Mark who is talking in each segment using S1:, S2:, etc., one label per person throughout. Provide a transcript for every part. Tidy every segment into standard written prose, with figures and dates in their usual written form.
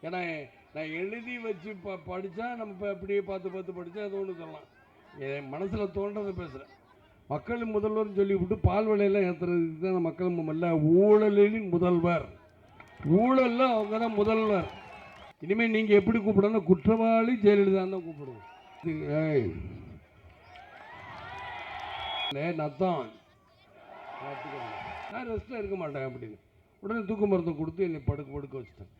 S1: ஏன்னா நான் எழுதி வச்சு படித்தா நம்ம இப்போ அப்படியே பார்த்து படித்தா அது ஒன்று சொல்லலாம். என் மனசில் தோன்றதை பேசுகிறேன். மக்கள் முதல்வர்னு சொல்லிவிட்டு பால் விலையெல்லாம் ஏற்றுறதுக்கு தான் மக்கள் இல்ல, ஊழலின் முதல்வர். ஊழலில் அவங்க தான் முதல்வர். இனிமேல் நீங்கள் எப்படி கூப்பிடணும்? குற்றவாளி ஜெயலலிதா தான் கூப்பிடுவோம். நத்தான் நான் ரெஸ்ட்டில் இருக்க மாட்டேன் அப்படின்னு உடனே தூக்க மருந்து கொடுத்து என்னை படுக்க வச்சுட்டேன்.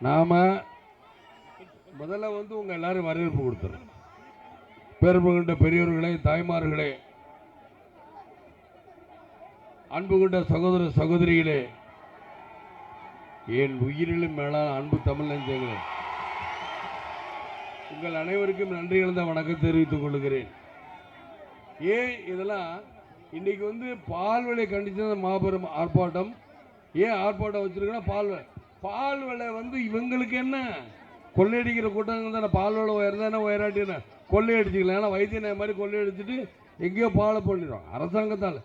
S1: நாம முதல்ல உங்க எல்லாரும் வரவேற்பு கொடுத்துறோம். பேரன்பு கொண்ட பெரியவர்களே, தாய்மார்களே, அன்பு கொண்ட சகோதர சகோதரிகளே, என் உயிரிலும் மேலான அன்பு தமிழ் நெஞ்சங்களே, உங்கள் அனைவருக்கும் நன்றி கலந்த வணக்கம் தெரிவித்துக் கொள்கிறேன். ஏன் இதெல்லாம் இன்னைக்கு பால் விலை கண்டிச்ச மாபெரும் ஆர்ப்பாட்டம். ஏன் ஆர்ப்பாட்டம் வச்சிருக்கோன்னா பால் விலை இவங்களுக்கு என்ன கொள்ளையடிக்கிற கூட்டங்கள் தானே. பால் விலை உயர்ந்தானே உயராட்டின கொள்ளையடிச்சிக்கலாம். ஏன்னா வைத்தியனை மாதிரி கொள்ளையடிச்சிட்டு எங்கேயோ பாலை பண்ணிடுவாங்க அரசாங்கத்தால்.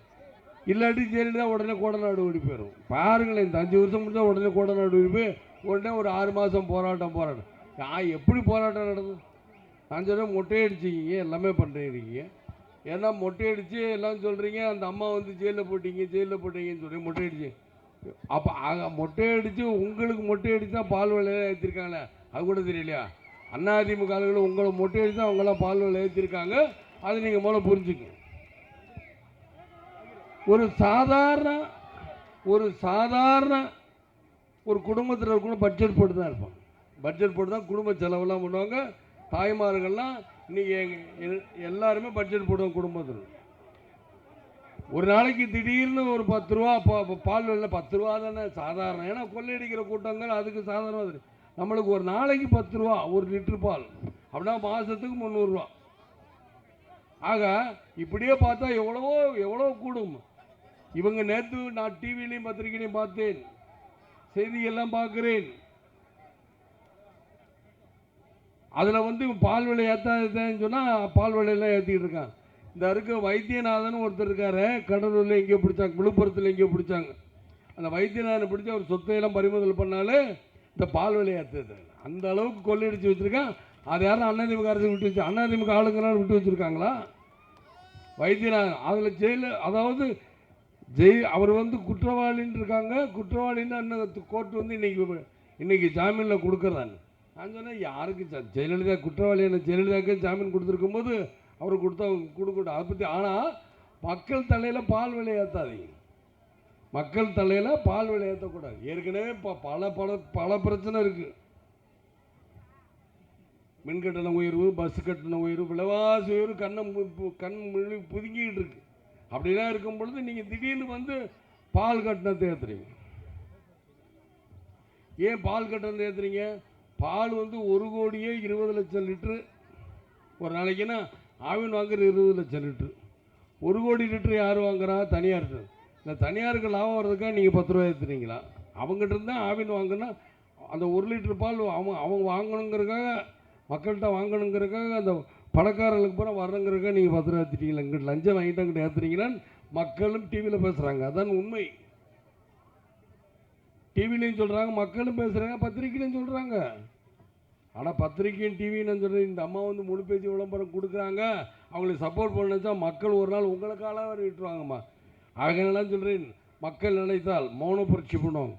S1: இல்லாட்டி ஜெயலலிதா உடனே கோடநாடு ஓடி போயிடும். பாருங்களேன், இந்த 5 வருஷம் முடிஞ்சா உடனே கோடநாடு ஓடி போய் உடனே ஒரு 6 மாதம் போராட்டம். எப்படி போராட்டம் நடந்தது? நான் சொல்கிறேன், மொட்டையடிச்சிங்க எல்லாமே பண்ணுறீங்க. ஏன்னா மொட்டையடிச்சு எல்லாம் சொல்கிறீங்க. அந்த அம்மா ஜெயிலில் போட்டீங்கன்னு சொல்லி மொட்டையடிச்சு. அப்போ மொட்டையடிச்சு உங்களுக்கு மொட்டையடிச்சா பால் விலையை ஏற்றிருக்காங்களே, அது கூட தெரியலையா? அதிமுக ஆளுகளும் உங்களை மொட்டையடிச்சா அவங்களாம் பால் விலை ஏற்றிருக்காங்க. அது நீங்கள் முதல்ல புரிஞ்சுக்கணும். ஒரு சாதாரண ஒரு குடும்பத்தில் இருக்கணும், பட்ஜெட் போட்டு தான் இருப்பான். பட்ஜெட் போட்டு தான் குடும்ப செலவெல்லாம் பண்ணுவாங்க. தாய்மார்கள்லாம் இன்னைக்கு எல்லாருமே பட்ஜெட் போடுவாங்க குடும்பத்தில். ஒரு நாளைக்கு திடீர்னு ஒரு 10 ரூபா பால் விலை 10 ரூபா தானே சாதாரணம். ஏன்னா கொள்ளையடிக்கிற கூட்டங்கள் அதுக்கு சாதாரணம். நம்மளுக்கு ஒரு நாளைக்கு 10 ரூபா ஒரு லிட்டர் பால், அப்படின்னா மாதத்துக்கு 300 ரூபா. ஆக இப்படியே பார்த்தா எவ்வளோ கூடும். இவங்க நேற்று நான் டிவிலையும் பத்திரிகையிலையும் பார்த்தேன், செய்தியெல்லாம் பார்க்கிறேன். அதில் பால் விலை ஏற்றாதுன்னு சொன்னால் பால் விலையெல்லாம் ஏற்றிக்கிட்டு இருக்காங்க. இந்த இருக்க வைத்தியநாதன் ஒருத்தர் இருக்காரு, கடலூரில் எங்கேயோ பிடிச்சாங்க, விழுப்புரத்தில் எங்கேயோ பிடிச்சாங்க. அந்த வைத்தியநாதனை பிடிச்ச ஒரு சொத்தையெல்லாம் பறிமுதல் பண்ணாலே இந்த பால் விலை ஏற்றது. அந்த அளவுக்கு கொள்ளையடிச்சு வச்சுருக்கான். அது யாரும் அதிமுக அரசு விட்டு வச்சு, அதிமுக ஆளுங்களால் விட்டு வச்சுருக்காங்களா? வைத்தியநாதன் அதில் அதாவது அவர் குற்றவாளின்னு இருக்காங்க. குற்றவாளின்னு கோர்ட் இன்னைக்கு ஜாமீனில் கொடுக்குறாங்க. நான் சொன்னேன், யாருக்கு ஜெயலலிதா குற்றவாளி என்ன? ஜெயலலிதாவுக்கு ஜாமீன் கொடுத்துருக்கும் போது அவர் கொடுக்கட்டும். அதை பற்றி. ஆனால் மக்கள் தலையில் பால் விலை ஏற்றாதீங்க. மக்கள் தலையில் பால் விலை ஏற்றக்கூடாது. ஏற்கனவே பல பிரச்சனை இருக்குது. மின் கட்டண உயர்வு, பஸ் கட்டண உயர்வு, விலைவாசி உயர்வு கண் புதுங்கிட்டு இருக்கு. அப்படிலாம் இருக்கும் பொழுது நீங்கள் திடீர்னு பால் கட்டணத்தை ஏற்றுறீங்க. ஏன் பால் கட்டணத்தை ஏற்றுறீங்க? பால் 1 கோடியே 20 லட்சம் லிட்ரு ஒரு நாளைக்குன்னா ஆவின் வாங்குற 20 லட்சம் லிட்ரு. 1 கோடி லிட்ரு யார் வாங்குறா? தனியார். இந்த தனியாருக்கு லாபம் வர்றதுக்காக நீங்கள் 10 ரூபா ஏற்றுறீங்களா? அவங்ககிட்ட இருந்தால் ஆவின் வாங்கினா அந்த 1 லிட்டர் பால் அவங்க வாங்கணுங்கிறதுக்காக, மக்கள்கிட்ட வாங்கணுங்கிறதுக்காக, அந்த பணக்காரர்களுக்கு பூரா வரணுங்கிறதுக்காக நீங்கள் 10 ரூபா ஏற்றிட்டீங்களா? இங்கிட்ட லஞ்சம் வாங்கிட்டு அங்கிட்ட ஏற்றுறீங்களான்னு மக்களும் டிவியில் பேசுகிறாங்க. அதான் உண்மை. டிவிலையும் சொல்கிறாங்க, மக்களும் பேசுகிறாங்க, பத்திரிக்கையிலையும் சொல்கிறாங்க. ஆனால் பத்திரிக்கையும் டிவின்னு சொல்கிறேன், இந்த அம்மா முழு பேச்சு விளம்பரம் கொடுக்குறாங்க, அவங்களுக்கு சப்போர்ட் பண்ணச்சா மக்கள் ஒரு நாள் உங்களுக்காக வர விட்டுருவாங்கம்மா. ஆகையெல்லாம் சொல்கிறேன், மக்கள் நினைத்தால் மௌன புரட்சி பண்ணுவோம்.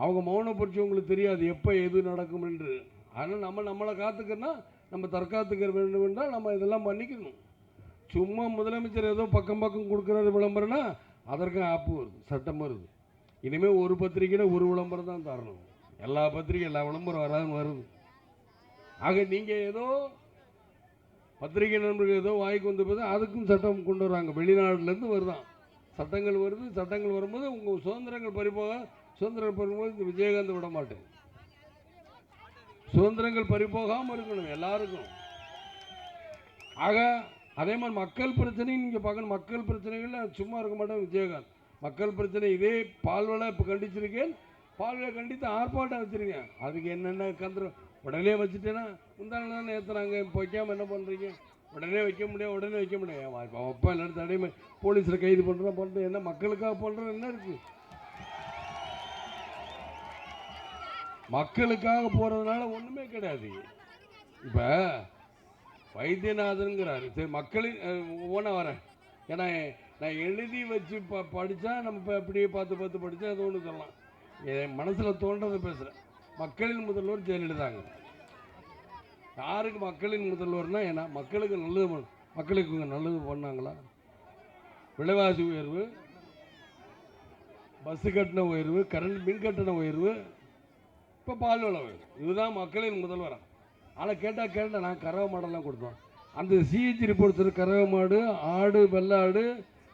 S1: அவங்க மௌன புரட்சி உங்களுக்கு தெரியாது எப்போ எது நடக்கும் என்று. ஆனால் நம்மளை காத்துக்கன்னா, நம்ம தற்காத்துக்க வேண்டும் என்றால் நம்ம இதெல்லாம் பண்ணிக்கணும். சும்மா முதலமைச்சர் ஏதோ பக்கம் கொடுக்குறாரு விளம்பரம்னா அதற்கு ஆப்பு வருது, சட்டம் வருது. இனிமேல் ஒரு பத்திரிக்கையில் ஒரு விளம்பரம் தான் தரணும். எல்லா பத்திரிக்கை எல்லா விளம்பரம் வராதுன்னு வருது. ஆக நீங்கள் ஏதோ பத்திரிகை நண்பர்கள் ஏதோ வாய்க்கு போது அதுக்கும் சட்டம் கொண்டு வராங்க. வெளிநாட்டிலேருந்து வருதான் சட்டங்கள் வருது. சட்டங்கள் வரும்போது உங்கள் சுதந்திரங்கள் பறிபோகும்போது இந்த விஜயகாந்த் விட மாட்டேன். சுதந்திரங்கள் பறிபோகாமல் இருக்கணும் எல்லாருக்கும். ஆக அதே மாதிரி மக்கள் பிரச்சனையும் நீங்கள் பார்க்கணும். மக்கள் பிரச்சனைகள் சும்மா இருக்க மாட்டேன் விஜயகாந்த். மக்கள் பிரச்சனை இதே பால்வலை இப்போ கண்டிச்சிருக்கேன். பால்வலை கண்டித்து ஆர்ப்பாட்டம் வச்சுருக்கேன். அதுக்கு என்னென்ன கந்திரம் உடனே வச்சுட்டேன்னா முந்தான தானே ஏற்றுறாங்க. இப்போ வைக்காமல் என்ன பண்ணுறீங்க? உடனே வைக்க முடியாது. அப்பா எல்லாரும் தடைமை போலீஸில் கைது பண்ணுறது என்ன மக்களுக்காக பண்ணுறது என்ன இருக்குது? மக்களுக்காக போகிறதுனால ஒன்றுமே கிடையாது. இப்போ வைத்தியநாதனுங்கிறாரு, சரி மக்களின் ஒவ்வொன்றா வரேன். ஏன்னா நான் எழுதி வச்சு படித்தா நம்ம இப்போ அப்படியே பார்த்து படித்தா அது ஒன்று சொல்லலாம். என் மனசில் தோன்றதை பேசுகிறேன். மக்களின் முதல்வர் ஜெயலலிதாங்க. யாருக்கு மக்களின் முதல்வர்னா ஏன்னா மக்களுக்கு நல்லது மக்களுக்கு நல்லது பண்ணாங்களா? விலைவாசி உயர்வு, பஸ்ஸு கட்டண உயர்வு, கரண்ட் மின் கட்டண உயர்வு, இப்போ பால் விலை உயர்வு, இதுதான் மக்களின் முதல்வராக. ஆனால் கேட்டால் நான் கறவை மாடெல்லாம் கொடுத்தோம். அந்த சிஹெச் ரிப்போர்ட்ஸ் கறவை மாடு, ஆடு, வெள்ளாடு,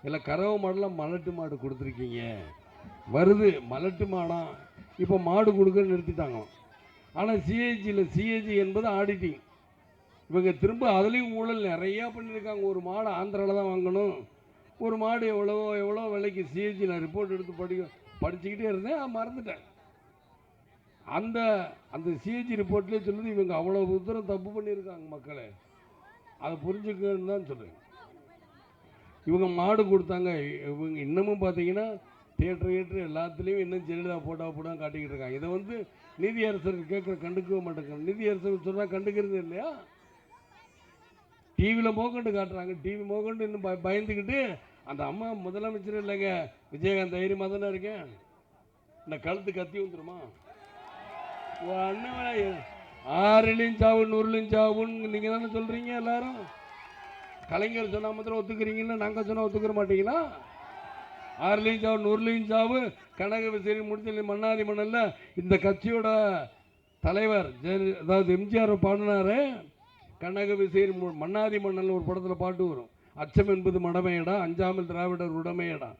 S1: இல்லை கறவை மாடெல்லாம் மலட்டு மாடு கொடுத்துருக்கீங்க. வருது மலட்டு மாடாம், இப்போ மாடு கொடுக்க நிறுத்திட்டாங்க. ஆனால் சிஏஜி என்பது ஆடிட்டிங். இவங்க திரும்ப அதுலேயும் ஊழல் நிறையா பண்ணியிருக்காங்க. ஒரு மாடு ஆந்திராவில் தான் வாங்கணும், ஒரு மாடு எவ்வளோ விலைக்கு சிஏஜி. நான் ரிப்போர்ட் எடுத்து படிச்சுக்கிட்டே இருந்தேன், மறந்துட்டேன். அந்த சிஏஜி ரிப்போர்ட்லேயே சொல்லுது இவங்க அவ்வளோ தூரம் தப்பு பண்ணியிருக்காங்க. மக்களை அதை புரிஞ்சுக்கன்னு தான் சொல்கிறேன். இவங்க மாடு கொடுத்தாங்க. இவங்க இன்னமும் பார்த்தீங்கன்னா தியேட்டர் எல்லாத்துலேயும் இன்னும் ஜெயலலிதா போட்டா காட்டிக்கிட்டு இருக்காங்க. இதை நீதியரசர் கேட்குற கண்டுக்கவே மாட்டேங்க. நீதியரசர் சொன்னால் கண்டுக்கிறது இல்லையா? டிவியில் மோகண்டு காட்டுறாங்க. டிவி மோகண்டு இன்னும் பயந்துக்கிட்டு அந்த அம்மா முதலமைச்சர் இல்லைங்க விஜயகாந்த் தைரியமாக தானே இருக்கேன், இந்த கழுத்து கத்தி வந்துருமா? அண்ணன் 6லையும் சாவு 100லையும் சாவுன்னு நீங்கள் தானே சொல்கிறீங்க எல்லாரும். கலைஞர் சொன்னால் மாத்திரம் ஒத்துக்கிறீங்களா? நாங்கள் சொன்னால் ஒத்துக்கிற மாட்டீங்களா? 6லையும் சாவு 100லையும் சாவு. கனக விசேரி முடிச்ச மன்னாதி மன்னல்ல இந்த கட்சியோட தலைவர் அதாவது எம்ஜிஆர் பாடினாரு. கனக விசேரி மன்னாதி மன்னல் ஒரு படத்தில் பாட்டு வரும். அச்சம் என்பது மடமையடா, அஞ்சாமல் திராவிடர் உடமையடா,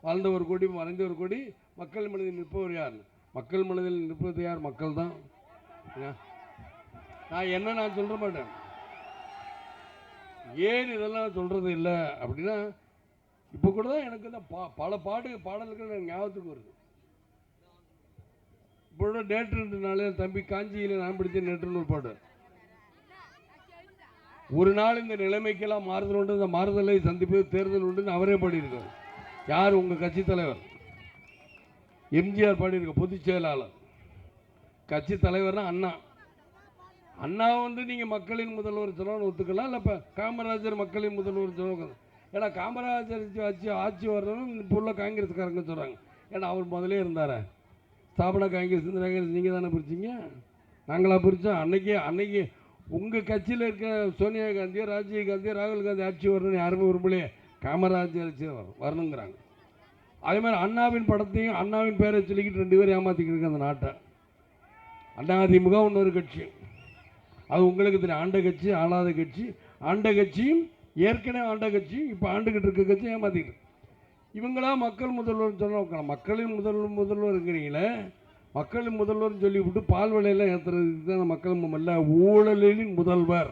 S1: வாழ்ந்த ஒரு கொடி மறைந்த ஒரு கொடி, மக்கள் மனதில் நிற்பவர் யார்? மக்கள் மனதில் நிற்பது யார்? மக்கள் தான். நான் சொல்ல மாட்டேன். ஏன் இதெல்லாம் சொல்றது இல்லை அப்படின்னா, இப்போ கூட தான் எனக்கு தான் பல பாடல்கள் எனக்கு ஞாபகத்துக்கு வருது. இப்போ நேற்று நாளே தம்பி காஞ்சியில் நான் பிடிச்ச நேற்றுன்னு ஒரு பாடு. ஒரு நாள் இந்த நிலைமைக்கெல்லாம் மாறுதல் உண்டு, இந்த மாறுதலை சந்திப்பது தேர்தல் உண்டுன்னு அவரே பாடியிருக்கார். யார்? உங்கள் கட்சி தலைவர் எம்ஜிஆர் பாடியிருக்க. பொதுச் செயலாளர், கட்சி தலைவர்னா அண்ணா நீங்கள் மக்களின் முதல்வர் சொன்னாலும் ஒத்துக்கலாம். இல்லை இப்போ காமராஜர் மக்களின் முதல்வர் சொல்லுவாங்க. ஏன்னா காமராஜர் ஆட்சி வரணும் இப்போ உள்ள காங்கிரஸ்காரங்க சொல்கிறாங்க. ஏன்னா அவர் முதலே இருந்தார். ஸ்தாபன காங்கிரஸ் நீங்கள் தானே பிரிச்சிங்க, நாங்களாக பிரித்தோம். அன்னைக்கு உங்கள் கட்சியில் இருக்க சோனியா காந்தியோ ராஜீவ் காந்தியோ ராகுல் காந்தி ஆட்சி வரணும்னு யாருமே விரும்பலையே. காமராஜர் ஆட்சி வரணுங்கிறாங்க. அதே மாதிரி அண்ணாவின் படத்தையும் அண்ணாவின் பேரை சொல்லிக்கிட்டு 2 பேரும் ஏமாற்றிக்கிட்டு இருக்கு அந்த நாட்டை. அதிமுக இன்னொரு கட்சி, அது உங்களுக்கு தெரியும். ஆண்ட கட்சி ஆளாத கட்சி. ஆண்ட கட்சியும் ஏற்கனவே ஆண்ட கட்சியும் இப்போ ஆண்டுகிட்டு இருக்க கட்சி ஏமாற்றிக்கிட்டு. இவங்களா மக்கள் முதல்வர் சொல்ல வைக்கலாம். மக்களின் முதல்வர் இருக்கிறீங்களே, மக்களின் முதல்வர் சொல்லிவிட்டு பால் விலையெல்லாம் ஏற்றுறதுக்கு தான் மக்கள் இல்ல. ஊழலின் முதல்வர்,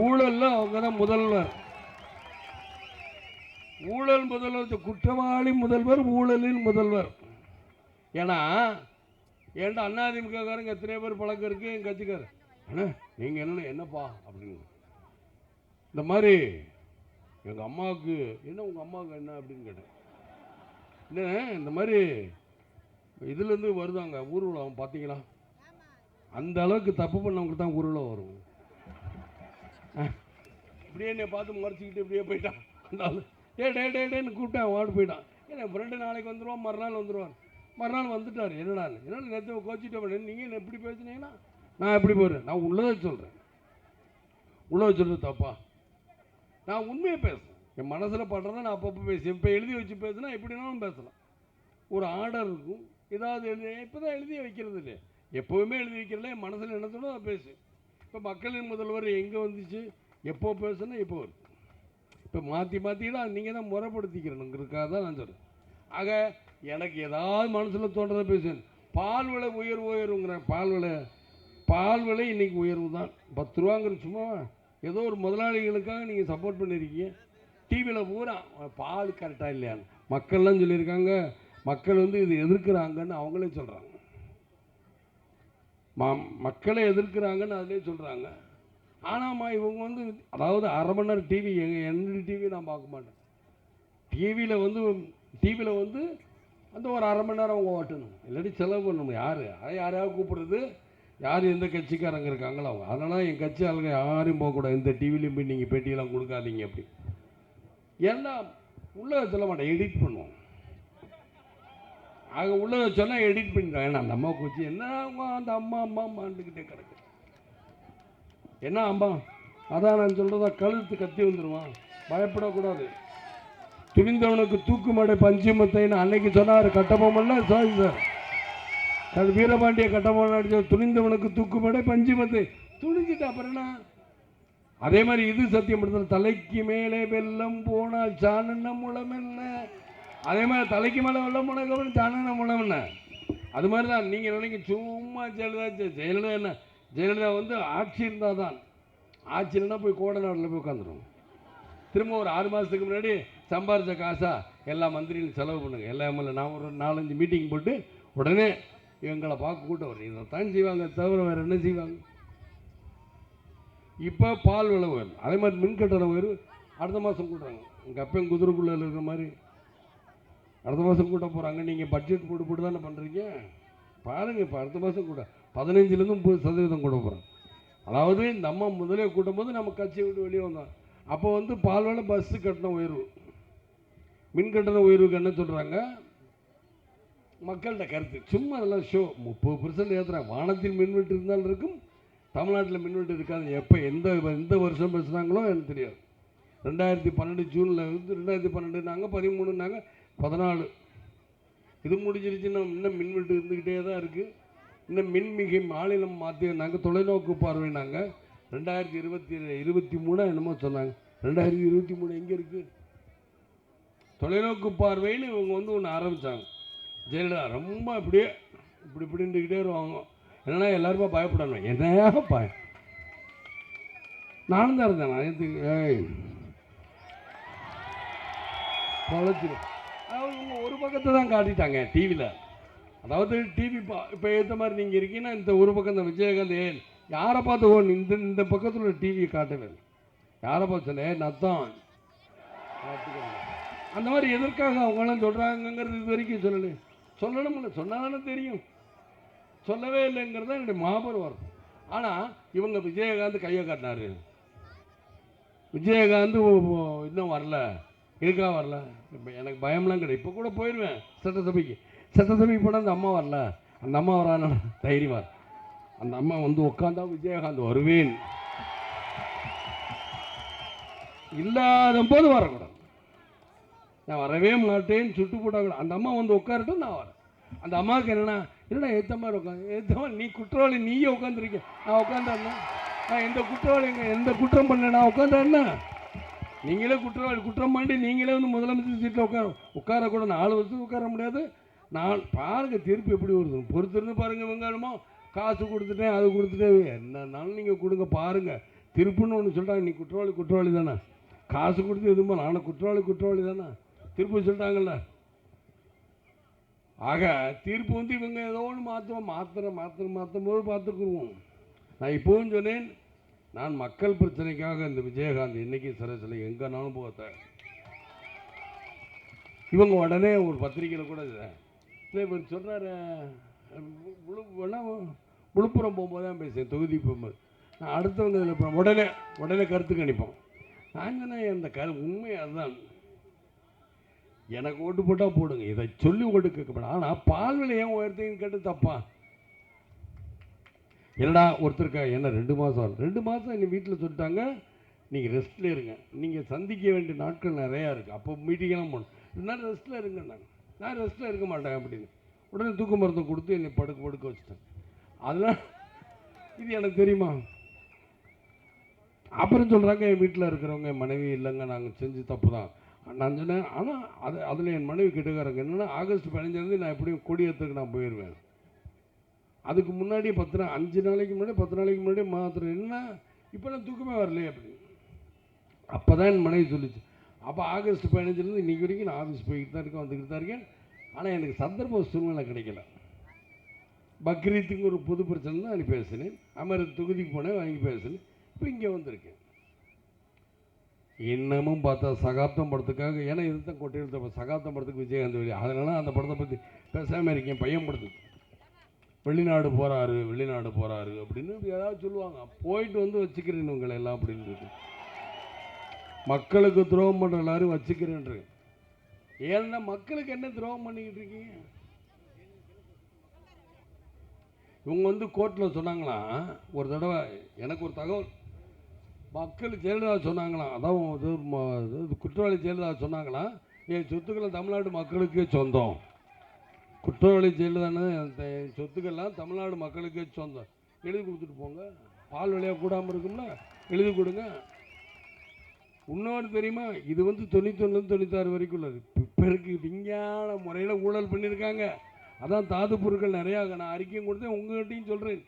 S1: ஊழல்ல அவங்க தான் முதல்வர். ஊழல் முதல்வர், குற்றவாளி முதல்வர், ஊழலின் முதல்வர். ஏன்னா அதிமுககாரங்க எத்தனை பேர் பழக்கம் இருக்கு என் கட்சிக்கார். அண்ணா நீங்கள் என்னப்பா அப்படின்னு இந்த மாதிரி எங்கள் அம்மாவுக்கு என்ன, உங்கள் அம்மாவுக்கு என்ன அப்படின்னு கேட்டேன். என்ன இந்த மாதிரி இதுலேருந்து வருதாங்க ஊர்வலம் பார்த்தீங்களா? அந்த அளவுக்கு தப்பு பண்ணவங்களுக்கு தான் ஊர்வலம் வரும். இப்படியே என்னை பார்த்து மறைச்சிக்கிட்டு இப்படியே போயிட்டான். அந்த ஆள் டேன்னு கூப்பிட்டேன், வாடு போயிட்டான். ஏன்னா ஃப்ரெண்டு நாளைக்கு வந்துடுவான், மறுநாள் வந்துடுவார். மறுநாள் வந்துட்டார். என்னடா நேற்று கோச்சிட்டு நீங்கள் எப்படி பேசுனீங்கன்னா நான் எப்படி போகிறேன்? நான் உள்ளதை சொல்கிறேன். உள்ளதை சொல்கிறது தப்பா? நான் உண்மையை பேசுகிறேன். என் மனசில் படுறத நான் அப்பப்போ பேசுவேன். இப்போ எழுதி வச்சு பேசுனா எப்படினாலும் பேசலாம். ஒரு ஆர்டர் இருக்கும், ஏதாவது இப்போ தான் எழுதி வைக்கிறது இல்லையா? எப்போவுமே எழுதி வைக்கிறல. என் மனசில் என்ன தோணும் அதை பேசு. இப்போ மக்களின் முதல்வர் எங்கே வந்துச்சு, எப்போ பேசுனா எப்போ வருது. இப்போ மாற்றிக்கிட்டா நீங்கள் தான் முறைப்படுத்திக்கிறணுங்கிறதுக்காக தான் நான் சொல்கிறேன். ஆக எனக்கு ஏதாவது மனசில் தோன்றதை பேசுவேன். பால் விலை உயர்வுங்கிறேன். பால் விலை இன்றைக்கி உயர்வு தான். 10 ரூபாங்கிற சும்மா ஏதோ ஒரு முதலாளிகளுக்காக நீங்கள் சப்போர்ட் பண்ணியிருக்கீங்க. டிவியில் பூரா பால் கரெக்டாக இல்லையான்னு மக்கள்லாம் சொல்லியிருக்காங்க. மக்கள் இது எதிர்க்கிறாங்கன்னு அவங்களே சொல்கிறாங்க. மக்களை எதிர்க்கிறாங்கன்னு அதிலே சொல்கிறாங்க. ஆனாம்மா இவங்க வந்து அதாவது அரை மணி நேரம் டிவி என்னுடைய டிவி நான் பார்க்க மாட்டேன். டிவியில் வந்து அந்த ஒரு அரை மணி நேரம் அவங்க ஓட்டணும், இல்லாட்டி செலவு பண்ணணும். யாரையாவது கூப்பிடுறது, யார் எந்த கட்சிக்காரங்க இருக்காங்களோ அவங்க. அதனால் என் கட்சி ஆளுங்க யாரையும் போகக்கூடாது, எந்த டிவிலையும் போய் நீங்கள் பேட்டியெல்லாம் கொடுக்காதீங்க அப்படி. ஏன்னா உள்ளே சொல்ல மாட்டேன், எடிட் பண்ணுவோம். ஆக உள்ளே சொன்னால் எடிட் பண்ணிடுறாங்க. ஏன்னா அந்த அம்மா கூச்சி என்ன அந்த அம்மாண்டுக்கிட்டே கிடக்கு. என்ன அம்மா, அதான் நான் சொல்கிறதா, கழுத்து கத்தி வந்துடுவான், பயப்படக்கூடாது. துணிந்தவனுக்கு தூக்குமடை பஞ்சுமத்தைன்னு அன்னைக்கு சொன்னார் கட்டபொம்மன்ல. சாரி சார், அது வீரபாண்டிய கட்டபொம்மன் அடிச்ச துணிந்தவனுக்கு தூக்குமடை பஞ்சுமத்தை துணிஞ்சிட்டு அப்புறம் என்ன. அதே மாதிரி இது சத்தியம் படுத்த, தலைக்கு மேலே வெள்ளம் போனால் சாணன முளம் என்ன. அதே மாதிரி தலைக்கு மேலே வெள்ளம் போனால் சாணன முளம் என்ன. அது மாதிரி தான் நீங்கள் நினைக்க சும்மா ஜெயலலிதா என்ன, ஜெயலலிதா வந்து ஆட்சி இருந்தால் தான், ஆட்சி இல்லைன்னா போய் கோடநாட்டில் போய் உட்காந்துரும். திரும்ப ஒரு 6 மாதத்துக்கு முன்னாடி சம்பாரித்த காசா எல்லா மந்திரிகளும் செலவு பண்ணுங்க. எல்லா எம்எல்ஏ நான் ஒரு 4-5 மீட்டிங் போட்டு உடனே எங்களை பார்க்க கூட்டம் வரும். இதை தான் செய்வாங்க, தவிர வேறு என்ன செய்வாங்க. இப்போ பால் விலை உயரும், அதே மாதிரி மின்கட்டண உயர்வு அடுத்த மாதம் கூட்டுறாங்க. எங்கள் அப்பன் குதிரைக்குள்ளே இருக்கிற மாதிரி அடுத்த மாதம் கூட்ட போகிறாங்க. நீங்கள் பட்ஜெட் போட்டு தானே பண்ணுறீங்க. பாருங்கள், இப்போ அடுத்த மாதம் கூட 15% 30% கூட போகிறோம். அதாவது இந்த அம்மா முதலே கூட்டும் போது நம்ம கட்சியை விட்டு வெளியே வந்தோம். அப்போ வந்து பால் விலை, பஸ்ஸு கட்டண உயர்வு, மின் கட்டண உயர்வுக்கு என்ன சொல்கிறாங்க, மக்கள்கிட்ட கருத்து சும்மா அதெல்லாம் ஷோ. 30% ஏற்றுறாங்க. வானத்தில் மின்வெட்டு இருந்தாலும் இருக்கும், தமிழ்நாட்டில் மின்வெட்டு இருக்காது. எப்போ எந்த வருஷம் பேசுனாங்களோ எனக்கு தெரியாது. 2012 ஜூனில் வந்து 2012 நாங்கள் 13 14 இது முடிஞ்சிருச்சுன்னா இன்னும் மின்வெட்டு இருந்துக்கிட்டே தான் இருக்குது. இன்னும் மின்மிகை மாநிலம் மாற்றி நாங்கள் தொலைநோக்கு பார்வை. நாங்கள் 2023 என்னமோ சொன்னாங்க. 2023 எங்கே இருக்குது தொலைநோக்கு பார்வைன்னு இவங்க வந்து ஒன்று ஆரம்பித்தாங்க. ஜெயலலிதா ரொம்ப இப்படியே இப்படின்ட்டுக்கிட்டே வருவாங்க. என்னன்னா எல்லாருமே பயப்படணும். என்னையா பயம், நானும் தான் இருந்தேன். பொழைச்சிடும். அதாவது இவங்க ஒரு பக்கத்தை தான் காட்டிட்டாங்க டிவியில். அதாவது டிவி இப்போ ஏற்ற மாதிரி நீங்கள் இருக்கீங்கன்னா இந்த ஒரு பக்கம் இந்த விஜயகாந்த் யாரை பார்த்து இந்த பக்கத்தில் டிவியை காட்டவே இல்லை. யாரை பார்த்து சொல்ல நத்தான் அந்த மாதிரி எதற்காக அவங்களாம் சொல்கிறாங்கங்கிறது இது வரைக்கும் சொல்லணும்ல. சொன்னால் தானே தெரியும். சொல்லவே இல்லைங்கிறது தான் என்னுடைய மாபெரும் வரும். ஆனால் இவங்க விஜயகாந்த் கையை காட்டினார். விஜயகாந்த் இன்னும் வரல, எதுக்காக வரல, இப்போ எனக்கு பயம்லாம் கிடையாது. இப்போ கூட போயிடுவேன் சட்டசபைக்கு போனால் அந்த அம்மா வரல, அந்த அம்மா வரான தைரியமாக அந்த அம்மா வந்து உட்காந்தா விஜயகாந்த் வருவேன், இல்லாத போது வரக்கூடாது, நான் வரவே மாட்டேன்னு சுட்டு போட்டாங்க. அந்த அம்மா வந்து உட்காரட்டும், நான் வரேன். அந்த அம்மாவுக்கு என்னடா ஏற்ற மாதிரி உட்காந்து ஏற்ற மாதிரி நீ குற்றவாளி, நீயே உட்காந்துருக்கேன், நான் உட்காந்தேன்னா நான் எந்த குற்றவாளிங்க எந்த குற்றம் பண்ண நான் உட்காந்தேன்னா, நீங்களே குற்றம் பண்ணி நீங்களே வந்து முதலமைச்சர் சீட்டில் உட்காரக்கூட 4 வருஷத்துக்கு உட்கார முடியாது. நான் பாருங்கள் தீர்ப்பு எப்படி வருது, பொறுத்திருந்து பாருங்கள். வெங்காயமோ காசு கொடுத்துட்டேன், அது கொடுத்துட்டேன், என்னன்னாலும் நீங்கள் கொடுங்க பாருங்கள். தீர்ப்புன்னு ஒன்று சொல்லிட்டாங்க, நீ குற்றவாளி தானே, காசு கொடுத்து எதுவுமா நானும் குற்றவாளி தானே, தீர்ப்பு சொல்லிட்டாங்கல்ல. ஆக தீர்ப்பு வந்து இவங்க ஏதோ ஒன்று மாற்றும் போது பார்த்துக்குருவோம். நான் இப்போவும் சொன்னேன், நான் மக்கள் பிரச்சனைக்காக இந்த விஜயகாந்த் இன்னைக்கு சில எங்கேனாலும் போக. இவங்க உடனே ஒரு பத்திரிகையில் கூட இவர் சொல்கிறாரு, விழுப்புரம் போகும்போது தான் பேசுகிறேன், தொகுதி போகும்போது நான் அடுத்தவங்க இதில் உடனே கருத்து கணிப்போம். நான் சொன்னேன் அந்த உண்மை அதுதான், எனக்கு ஓட்டு போட்டால் போடுங்க, இதை சொல்லி ஓட்டு கேட்கப்படும். ஆனால் பால் விலை ஏன் உயர்த்தின்னு கேட்டு தப்பா என்னடா ஒருத்தருக்கா என்ன 2 மாதம் என்னை வீட்டில் சொல்லிட்டாங்க, நீங்கள் ரெஸ்ட்டில் இருங்க, நீங்கள் சந்திக்க வேண்டிய நாட்கள் நிறையா இருக்குது, அப்போ மீட்டிங்கெல்லாம் போகணும், 2 நாள் ரெஸ்ட்டில் இருங்க. நான் ரெஸ்ட்டில் இருக்க மாட்டேன் அப்படின்னு உடனே தூக்க மருந்தை கொடுத்து என்னை படுக்க வச்சுட்டேன். அதெல்லாம் இது எனக்கு தெரியுமா? அப்புறம் சொல்கிறாங்க என் வீட்டில் இருக்கிறவங்க என் மனைவி இல்லைங்க, நாங்கள் செஞ்சு தப்பு தான். நான் சொன்னேன், ஆனால் அதில் என் மனைவி கிட்டக்காரங்க என்னென்னா ஆகஸ்ட் 15 நான் எப்படியும் கொடியேற்றுக்கு நான் போயிடுவேன். அதுக்கு முன்னாடி 5 நாளைக்கு முன்னாடி 10 நாளைக்கு முன்னாடி மாத்திரம் என்ன இப்போலாம் தூக்கமே வரலையே அப்படின்னு. அப்போ தான் என் மனைவி சொல்லிச்சு. அப்போ ஆகஸ்ட் 15 இன்றைக்கி வரைக்கும் நான் ஆஃபீஸ் போய்கிட்டு தான் இருக்கேன், வந்துக்கிட்டு தான் இருக்கேன். ஆனால் எனக்கு சந்தர்ப்ப சூழ்நிலை கிடைக்கல. பக்ரீத்துக்கு ஒரு புது பிரச்சனை தான் அன்றைக்கி பேசினேன், அமர் தொகுதிக்கு போனேன், வாங்கி பேசினேன். இப்போ இங்கே வந்திருக்கேன். இன்னமும் பார்த்தா சகாப்தம் படத்துக்காக, ஏன்னா இதுதான் கொட்டையில் சகாப்தம் படத்துக்கு விஜயகாந்த் வெளியே, அதனால அந்த படத்தை பற்றி பேசாமல் இருக்கேன். பையன் படத்துக்கு வெளிநாடு போகிறாரு அப்படின்னு ஏதாவது சொல்லுவாங்க. போயிட்டு வந்து வச்சுக்கிறேன் உங்களை எல்லாம் அப்படின்னு மக்களுக்கு துரோகம் பண்ணுற எல்லாரும் வச்சுக்கிறேன். ஏன்னா மக்களுக்கு என்ன துரோகம் பண்ணிக்கிட்டு இருக்கீங்க? இவங்க வந்து கோர்ட்டில் சொன்னாங்களா ஒரு தடவை, எனக்கு ஒரு தகவல், மக்கள் ஜெயலலிதா சொன்னாங்களாம், அதாவது குற்றவாளி ஜெயலலிதா சொன்னாங்களாம், என் சொத்துக்களை தமிழ்நாடு மக்களுக்கே சொந்தம், குற்றவாளி ஜெயலலிதான்னு என் சொத்துக்கள்லாம் தமிழ்நாடு மக்களுக்கே சொந்தம், எழுதி கொடுத்துட்டு போங்க, பால் விலையாக கூடாமல் இருக்கும்ல, எழுதி கொடுங்க. இன்னொரு தெரியுமா, இது வந்து 91 96 வரைக்கும் உள்ளது. இப்போ இருக்கு விஞ்ஞான முறையில் ஊழல் பண்ணியிருக்காங்க. அதான் தாது பொருட்கள் நிறையா நான் அறிக்கையும் கொடுத்தேன், உங்கள்கிட்டையும் சொல்கிறேன்.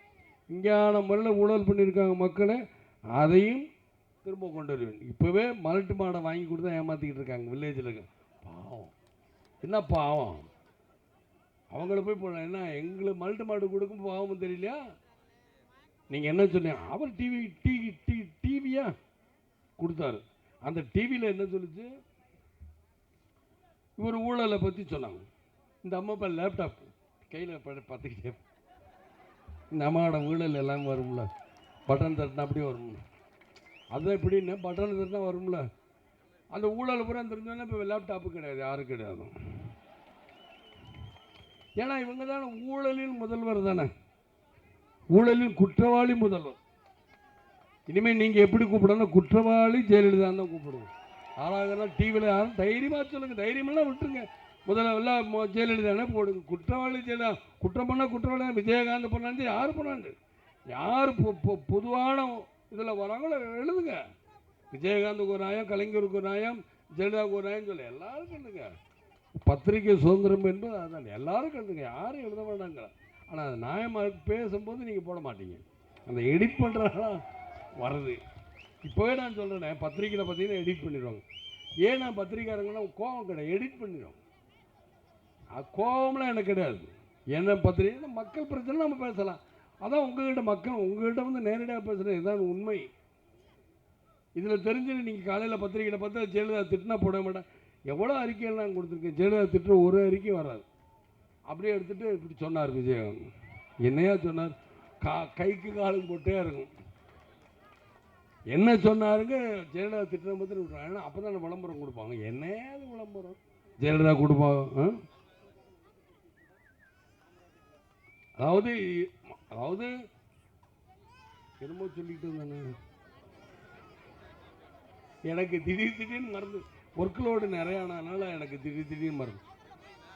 S1: விஞ்ஞான முறையில் ஊழல் பண்ணியிருக்காங்க மக்களை, அதையும் திரும்ப கொண்டு வருவேன். இப்போவே மலட்டு மாடை வாங்கி கொடுத்தா ஏமாற்றிக்கிட்டு இருக்காங்க வில்லேஜில் இருக்க. பாவம், என்ன பாவம், அவங்கள போய் போன என்ன எங்களுக்கு மல்ட்டு மாடு கொடுக்கும் பாவமும் தெரியலையா? நீங்கள் என்ன சொன்னீங்க? அவர் டிவியா கொடுத்தாரு. அந்த டிவியில் என்ன சொல்லிச்சு? இவர் ஊழலை பற்றி சொன்னாங்க. இந்த அம்மா இப்போ லேப்டாப் கையில் பார்த்துக்கிட்டே, இந்த அம்மாவோட ஊழல் எல்லாம் வரும்ல, பட்டன் தட்டினா அப்படியே வரும்ல, அதுதான் எப்படின்னு பட்டன் தட்டினா வரும்ல, அந்த ஊழல் பூரா தெரிஞ்சோன்னா இப்போ லேப்டாப்பு கிடையாது, யாரும் கிடையாது. ஏன்னா இவங்க தானே ஊழலின் முதல்வர் தானே, ஊழலின் குற்றவாளி முதல்வர். இனிமேல் நீங்கள் எப்படி கூப்பிடணும்? குற்றவாளி ஜெயலலிதா தான் கூப்பிடுவோம். யாராக டிவியில் யாரும் தைரியமாக சொல்லுங்கள், தைரியமெல்லாம் விட்டுருங்க. முதல்ல எல்லாம் ஜெயலலிதானே போடுங்க. குற்றவாளி ஜெயலலிதா, குற்றம் பண்ணால் குற்றவாளி விஜயகாந்த் பண்ணாந்து யார் பண்ணாண்டு, யார் பொதுவான இதில் வராங்களோ எழுதுங்க. விஜயகாந்துக்கு ஒரு நியாயம், கலைஞருக்கு ஒரு நியாயம், ஜெயலலிதாவுக்கு ஒரு நியாயம் சொல்லி எல்லாருக்கும் எழுதுங்க. பத்திரிகை சுதந்திரம் என்பது அதுதான், எல்லாரும் எழுதுங்க, யாரும் எழுத மாட்டாங்க. ஆனால் அது நியாயமாக பேசும்போது நீங்கள் போட மாட்டீங்க, அந்த எடிட் பண்ணுறதெல்லாம் வருது. இப்போவே நான் சொல்கிறேன், பத்திரிக்கையில் பார்த்தீங்கன்னா எடிட் பண்ணிடுவாங்க. ஏன் நான் பத்திரிக்கையாளங்கன்னா கோபம் கிடையாது, எடிட் பண்ணிடுவோம். அது கோபம்லாம் எனக்கு கிடையாது. என்ன பத்திரிக்கை மக்கள் பிரச்சனை நம்ம பேசலாம். அதான் உங்கள்கிட்ட மக்கள் உங்கள்கிட்ட வந்து நேரடியாக பேசுகிறது இதுதான் உண்மை. இதில் தெரிஞ்சு நீங்கள் காலையில் பத்திரிக்கையில் பார்த்தா ஜெயலலிதா திட்டினா போட மாட்டேன். எவ்வளோ அறிக்கைகள் நான் கொடுத்துருக்கேன், ஜெயலலிதா திட்டுற ஒரு அறிக்கை வராது. அப்படியே எடுத்துகிட்டு இப்படி சொன்னார் விஜயகாந்த். என்னையா சொன்னார்? கைக்கு காலுக்கு போட்டே இருக்கும். என்ன சொன்னாருங்க? ஜெயலலிதா திட்டம் பற்றி விட்டுறாங்க. ஏன்னா அப்போ தான் விளம்பரம் கொடுப்பாங்க. என்னையாவது விளம்பரம் ஜெயலலிதா கொடுப்பாங்க. அதாவது என்னமோ சொல்லிட்டு இருந்தானே, எனக்கு திடீர்னு மறந்து, ஒர்க்லோடு நிறைய ஆனதுனால எனக்கு திடீர்னு மறந்து.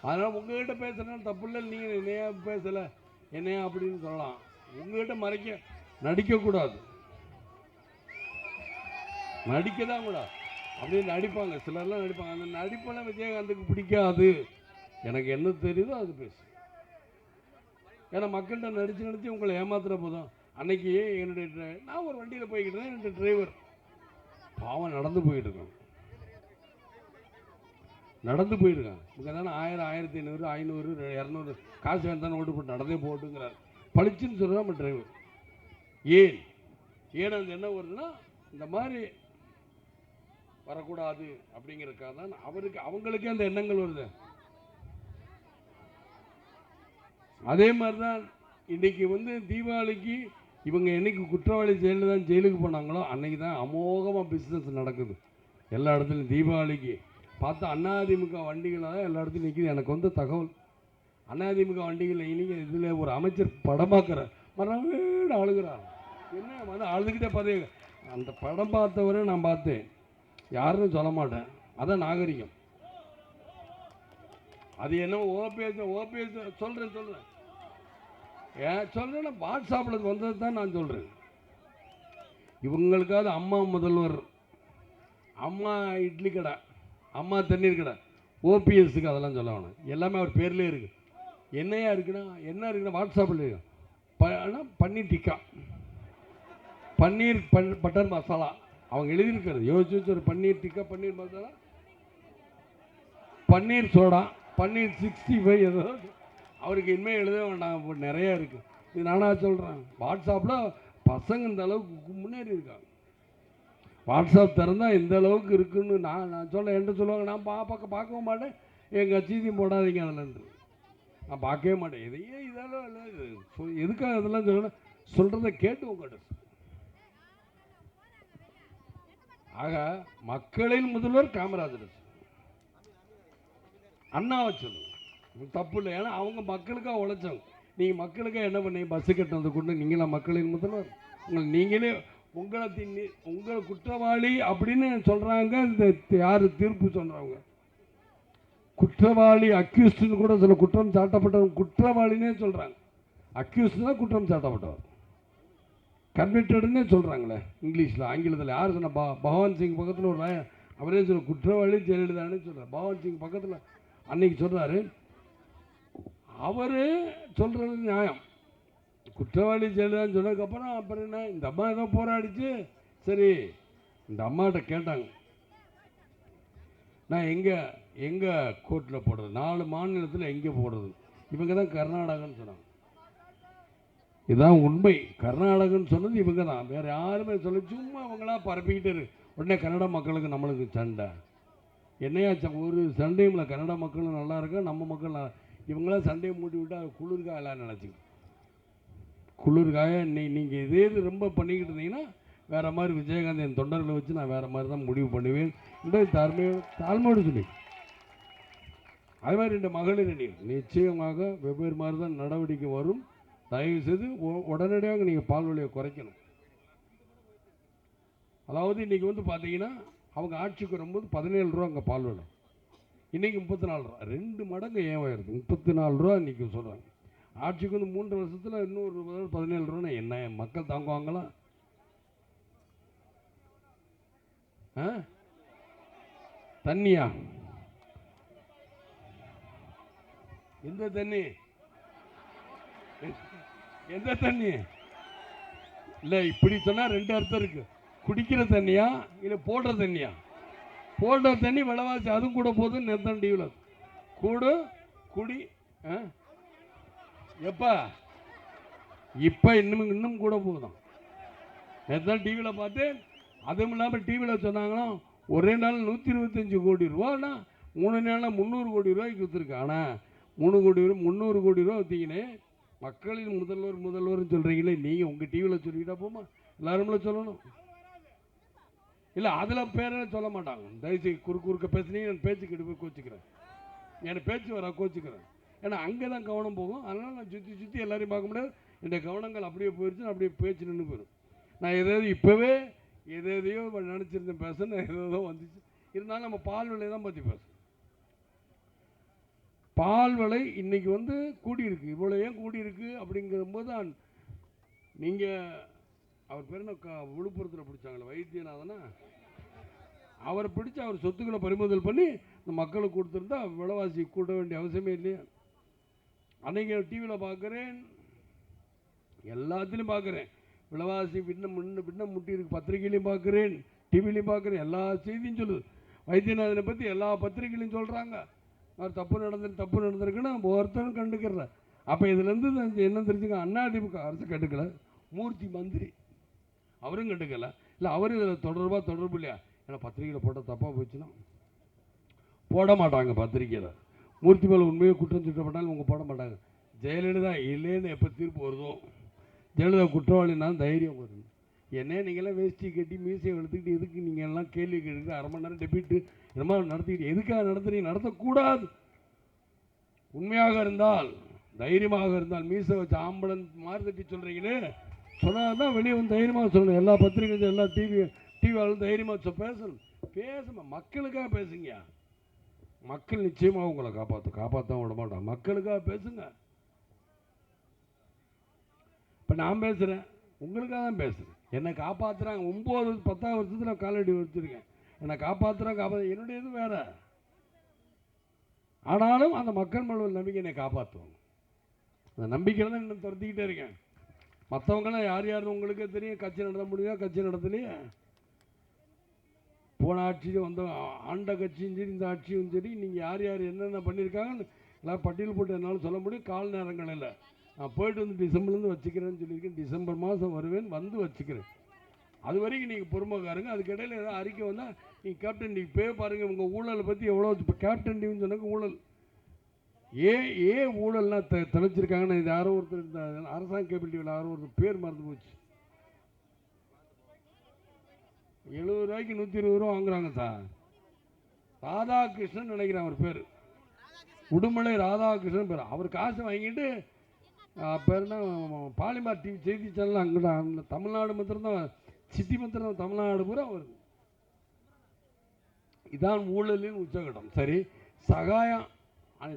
S1: அதனால் உங்கள்கிட்ட பேசுகிறேன்னா தப்பு இல்லை, நீங்கள் என்னையா பேசலை என்னையா அப்படின்னு சொல்லலாம். உங்கள்கிட்ட நடிக்கக்கூடாது, நடிக்க தான் கூடாது. அப்படியே நடிப்பாங்க, சிலர்லாம் நடிப்பாங்க. அந்த நடிப்பெல்லாம் விஜயகாந்துக்கு பிடிக்காது. எனக்கு என்ன தெரியுதோ அது பேசு. ஏன்னா மக்கள்கிட்ட நடித்து உங்களை ஏமாத்துற போதும். அன்னைக்கு என்னுடைய நான் ஒரு வண்டியில் போய்கிட்டு இருந்தேன், என்னுடைய டிரைவர் பாவம் நடந்து போயிட்டு இருக்கான், இங்கே தானே 1000 1500 500 200 காசு வேண்டான்னு ஓட்டு போட்டு நடந்தே போட்டுங்கிறார். பளிச்சுன்னு சொல்கிறா நம்ம டிரைவர். ஏன் அந்த என்ன வருதுன்னா, இந்த மாதிரி வரக்கூடாது அப்படிங்கிறதுக்காக தான் அவங்களுக்கே அந்த எண்ணங்கள் வருது. அதே மாதிரி தான் இன்றைக்கி வந்து தீபாவளிக்கு இவங்க என்னைக்கு குற்றவாளி ஜெயலலிதா ஜெயிலுக்கு போனாங்களோ அன்றைக்கி தான் அமோகமாக பிஸ்னஸ் நடக்குது எல்லா இடத்துலையும். தீபாவளிக்கு பார்த்தா அதிமுக வண்டிகளாக தான் எல்லா இடத்துலையும் நிற்கிது. எனக்கு வந்து தகவல், அதிமுக வண்டிகளில் இன்றைக்கி இதில் ஒரு அமைச்சர் படம் பார்க்குற மறுநாள் அழுகிறார். என்ன வந்து அழுதுகிட்டே பார்த்தேன். அந்த படம் பார்த்தவரை நான் பார்த்தேன், யாருன்னு சொல்ல மாட்டேன், அதான் நாகரிகம். அது என்ன ஓபிஎஸ் சொல்கிறேன் ஏன் சொல்கிறேன்னா, வாட்ஸ்அப்பில் வந்தது தான் நான் சொல்கிறேன். இவங்களுக்காவது அம்மா முதல்வர், அம்மா இட்லி கடை, அம்மா தண்ணீர் கடை, ஓபிஎஸ்க்கு அதெல்லாம் சொல்ல வேணும். எல்லாமே அவர் பேர்லேயே இருக்குது. என்னையா இருக்குன்னா என்ன இருக்குன்னா வாட்ஸ்அப்பில் ஆனால் பன்னீர் டிக்கா, பன்னீர் பட்டர் மசாலா அவங்க எழுதியிருக்கிறது. யோசிச்சு ஒரு பன்னீர் டிக்கா, பன்னீர் மசாலா, பன்னீர் சோடா, பன்னீர் 65 ஏதாவது அவருக்கு இனிமேல் எழுத வேண்டாம், நிறையா இருக்குது. இது நானாக சொல்கிறேன். வாட்ஸ்அப்பில் பசங்க இந்த அளவுக்கு முன்னேறி இருக்காங்க. வாட்ஸ்அப் திறந்தால் இந்த அளவுக்கு இருக்குன்னு நான் சொல்ல என்கிட்ட சொல்லுவாங்க, நான் பார்க்கவும் மாட்டேன், எங்கள் கட்சியும் போடாதீங்க அதில் நான் பார்க்கவே மாட்டேன். இதையே இதெல்லாம் இல்லை, எதுக்காக இதெல்லாம் சொல்லணும், சொல்கிறத கேட்டு உங்கள்கிட்ட. ஆக மக்களின் முதல்வர் காமராஜர், அண்ணாவை சொல்லுங்க, தப்பு இல்லை. ஏன்னா அவங்க மக்களுக்காக உழைச்சவங்க. நீங்கள் மக்களுக்காக என்ன பண்ணீங்க? பஸ்ஸு கட்டினது கொண்டு நீங்களா மக்களின் முதல்வர்? நீங்களே உங்களை குற்றவாளி அப்படின்னு சொல்கிறாங்க. இந்த யார் தீர்ப்பு சொல்கிறவங்க குற்றவாளி, அக்யூஸ்டுன்னு கூட சில குற்றம் சாட்டப்பட்டவங்க குற்றவாளினே சொல்கிறாங்க. அக்யூஸ்டு தான் குற்றம் சாட்டப்பட்டவர், கன்விக்டடுன்னே சொல்கிறாங்களே இங்கிலீஷில். ஆங்கிலத்தில் யார் சொன்ன? பகவான் சிங் பக்கத்தில் ஒரு அவரே சொல்ல குற்றவாளி ஜெயலலிதான்னு சொல்கிறார். பகவான் சிங் பக்கத்தில் அன்னைக்கு சொல்கிறாரு. அவர் சொல்கிறது நியாயம். குற்றவாளி ஜெயலலிதான்னு சொன்னதுக்கப்புறம் அப்புறம் என்ன, இந்த அம்மா ஏதோ போராடிச்சு. சரி, இந்த அம்மாட்ட கேட்டாங்க, நான் எங்கே கோர்ட்டில் போடுறது, 4 மாநிலத்தில் எங்கே போடுறது? இவங்க தான் கர்நாடகான்னு சொன்னாங்க. இதுதான் உண்மை. கர்நாடகன்னு சொன்னது இவங்க தான், வேறு யாருமே சொல்ல. சும்மா அவங்களாம் பரப்பிக்கிட்டு இருக்கு. உடனே கன்னட மக்களுக்கு நம்மளுக்கு சண்டை. என்னையா ஒரு சண்டையும்ல, கன்னட மக்களும் நல்லா இருக்கா, நம்ம மக்கள் இவங்களாம் சண்டையை மூட்டி விட்டால் குளிர்காய எல்லாம் நினச்சிங்க. குளிர்காய நீங்கள் இதே இது ரொம்ப பண்ணிக்கிட்டு இருந்தீங்கன்னா வேறு மாதிரி விஜயகாந்த் என் தொண்டர்களை வச்சு நான் வேறு மாதிரி தான் முடிவு பண்ணுவேன் என்பதை தாழ்மையோடு சொல்லி, அது மாதிரி இந்த மகளிர் அணி நிச்சயமாக வெவ்வேறு மாதிரி தான் நடவடிக்கை வரும். தயவுசெய்து உடனடியாக நீங்கள் பால் விலையை குறைக்கணும். அதாவது இன்றைக்கி வந்து பார்த்தீங்கன்னா அவங்க ஆட்சிக்கு வரும்போது 17 ரூபா அங்கே பால் விலை, இன்றைக்கி 34 ரூபா, 2 மடங்கு ஏன் வருது? 34 ரூபா இன்றைக்கி சொல்கிறாங்க. ஆட்சிக்கு வந்து 3 வருஷத்தில் இன்னொரு 17 ரூபான்னா என்ன மக்கள் தாங்குவாங்களா? தண்ணியா? எந்த தண்ணி? எந்த தண்ணி? இல்லை, இப்படி சொன்னால் 2 அர்த்தம் இருக்கு. குடிக்கிற தண்ணியா இல்லை போடுற தண்ணியா? போடுற தண்ணி விலைவாசி அதுவும் கூட போகுதுன்னு நேற்று டிவியில் கூட குடி. எப்போ? இப்போ இன்னும் கூட போகுதான். நேற்று டிவியில் பார்த்து. அதுவும் இல்லாமல் டிவியில் சொன்னாங்கன்னா ஒரே நாள் 125 கோடி ரூபானா 3 நாளில் 300 கோடி ரூபாய்க்கு விற்றுருக்கு. ஆனால் 300 கோடி ரூபா விற்றீங்கன்னே மக்களின் முதல்வர்னு சொல்கிறீங்களே, நீங்கள் உங்கள் டிவியில் சொல்லிக்கிட்டா போமா? எல்லாருமே சொல்லணும். இல்லை, அதில் பேரெல்லாம் சொல்ல மாட்டாங்க. தயவுசெய்து குறுக்க பேசுனீங்க, நான் பேச்சுக்கிட்டு போய் கோச்சிக்கிறேன். எனக்கு பேச்சு வர கோச்சிக்கிறேன். ஏன்னா அங்கே தான் கவனம் போகும். அதனால் நான் சுற்றி எல்லாரையும் பார்க்க முடியாது. என்னுடைய கவனங்கள் அப்படியே போயிடுச்சு, அப்படியே பேச்சு நின்று போயிடும். நான் இப்போவே எதையோ நினச்சிருந்தேன் பேசணும், ஏதோ வந்துச்சு. இருந்தாலும் நம்ம பால் விலை தான் பற்றி பேசணும். பால் விலை இன்றைக்கி வந்து கூடியிருக்கு. இவ்வளோ ஏன் கூடியிருக்கு அப்படிங்கிறபோது நீங்கள் அவர் பேர் என்ன, விழுப்புரத்தில் பிடிச்சாங்களே வைத்தியநாதனா, அவரை பிடிச்சி அவர் சொத்துக்களை பறிமுதல் பண்ணி இந்த மக்களுக்கு கொடுத்துருந்தா விலைவாசி கூட்ட வேண்டிய அவசியமே இல்லையா? அன்றைக்கி டிவியில் பார்க்குறேன், எல்லாத்துலேயும் பார்க்குறேன், விலைவாசி பின்னம் முட்டி இருக்கு. பத்திரிகையிலையும் பார்க்குறேன், டிவிலையும் பார்க்குறேன், எல்லா செய்தியும் சொல்லுது. வைத்தியநாதனை பற்றி எல்லா பத்திரிகையிலையும் சொல்கிறாங்க. அவர் தப்பு நடந்திருக்குன்னு ஒருத்தரும் கண்டுக்கிறல. அப்போ இதுலேருந்து என்ன தெரிஞ்சுக்க, அதிமுக அரசு கண்டுக்கல, மூர்த்தி மந்திரி அவரும் கண்டுக்கல. இல்லை அவர் இதில் தொடர்பு இல்லையா? ஏன்னா பத்திரிகையில் போட்டால் தப்பாக போச்சுன்னா போட மாட்டாங்க. பத்திரிகையில் மூர்த்தி மேலே உண்மையை குற்றம் சுட்டப்பட்டாலும் அவங்க போட மாட்டாங்க. ஜெயலலிதா இல்லைன்னு எப்போ தீர்ப்பு வருதோ, ஜெயலலிதா குற்றவாளினாலும் தைரியம் வரும். என்ன நீங்களாம் வேஷ்டி கட்டி மீசையை எடுத்துக்கிட்டு எதுக்கு நீங்கள் எல்லாம் கேள்வி கேட்டுக்கிட்டு 1/2 மணி நேரம் டெபிட்டு என்னமா நடத்திக்கிட்டு எதுக்காக நடத்துறீங்க? நடத்தக்கூடாது. உண்மையாக இருந்தால், தைரியமாக இருந்தால், மீசை வச்சு ஆம்பளன் மாறு தட்டி சொல்கிறீங்களே, சொன்னால் தான் வெளியே வந்து தைரியமாக சொல்லணும். எல்லா பத்திரிகையும் எல்லா டிவியாலும் தைரியமாக பேசணும். மக்களுக்காக பேசுங்க. மக்கள் நிச்சயமாக உங்களை காப்பாற்ற விட மாட்டான். மக்களுக்காக பேசுங்க. இப்போ நான் பேசுகிறேன், உங்களுக்காக தான் பேசுகிறேன். என்னை காப்பாற்றுறாங்க. 10 வருஷத்தில் காலடி வச்சுருக்கேன். என்னை காப்பாற்றுறாங்க. என்னுடைய இது வேறு. ஆனாலும் அந்த மக்கள் மேலே நம்பிக்கை என்னை காப்பாற்றுவாங்க. அந்த நம்பிக்கையில் தான் இன்னும் துரத்திக்கிட்டே இருக்கேன். மற்றவங்களாம் யாருன்னு உங்களுக்கே தெரியும். கட்சி நடத்த முடியுதா? கட்சி நடத்தலையே. போன ஆட்சியும் வந்து ஆண்ட கட்சியும் சரி, இந்த ஆட்சியும் சரி, நீங்கள் யார் என்னென்ன பண்ணியிருக்காங்கன்னு எல்லாம் பட்டியல் போட்டு என்னால் சொல்ல முடியும். கால் நேரங்கள் இல்லை. நான் போயிட்டு வந்து டிசம்பர்லேருந்து வச்சுக்கிறேன்னு சொல்லியிருக்கேன். டிசம்பர் மாதம் வருவேன், வந்து வச்சுக்கிறேன். அது வரைக்கும் நீங்கள் பொறுமைக்காருங்க. அதுக்கிடையில் ஏதாவது அறிக்கை வந்தால் நீங்கள் கேப்டன் டிவி போய் பாருங்கள். உங்கள் ஊழலை பற்றி எவ்வளோ இப்போ கேப்டன் டிவின்னு சொன்னாக்க ஊழல் ஏன் ஊழல்லாம் தெளிச்சிருக்காங்கன்னு இது யாரோ ஒருத்தர் இந்த அரசாங்க கேபிள் டிவியில் யாரோ ஒருத்தர் பேர் மறந்து போச்சு. 70 ரூபாய்க்கு 120 ரூபா வாங்குறாங்க சார். ராதாகிருஷ்ணன் நினைக்கிறேன் அவர் பேர், உடுமலை ராதாகிருஷ்ணன் பேர். அவர் காசு வாங்கிட்டு பேர்னா பாலிமார் டிவி செய்தி சேனல் அங்கே அந்த தமிழ்நாடு மாத்திரம்தான், சிட்டி மாத்திரம் தமிழ்நாடு பூரா வருது. இதான் ஊழலின் உச்சகட்டம். சரி, சகாயம்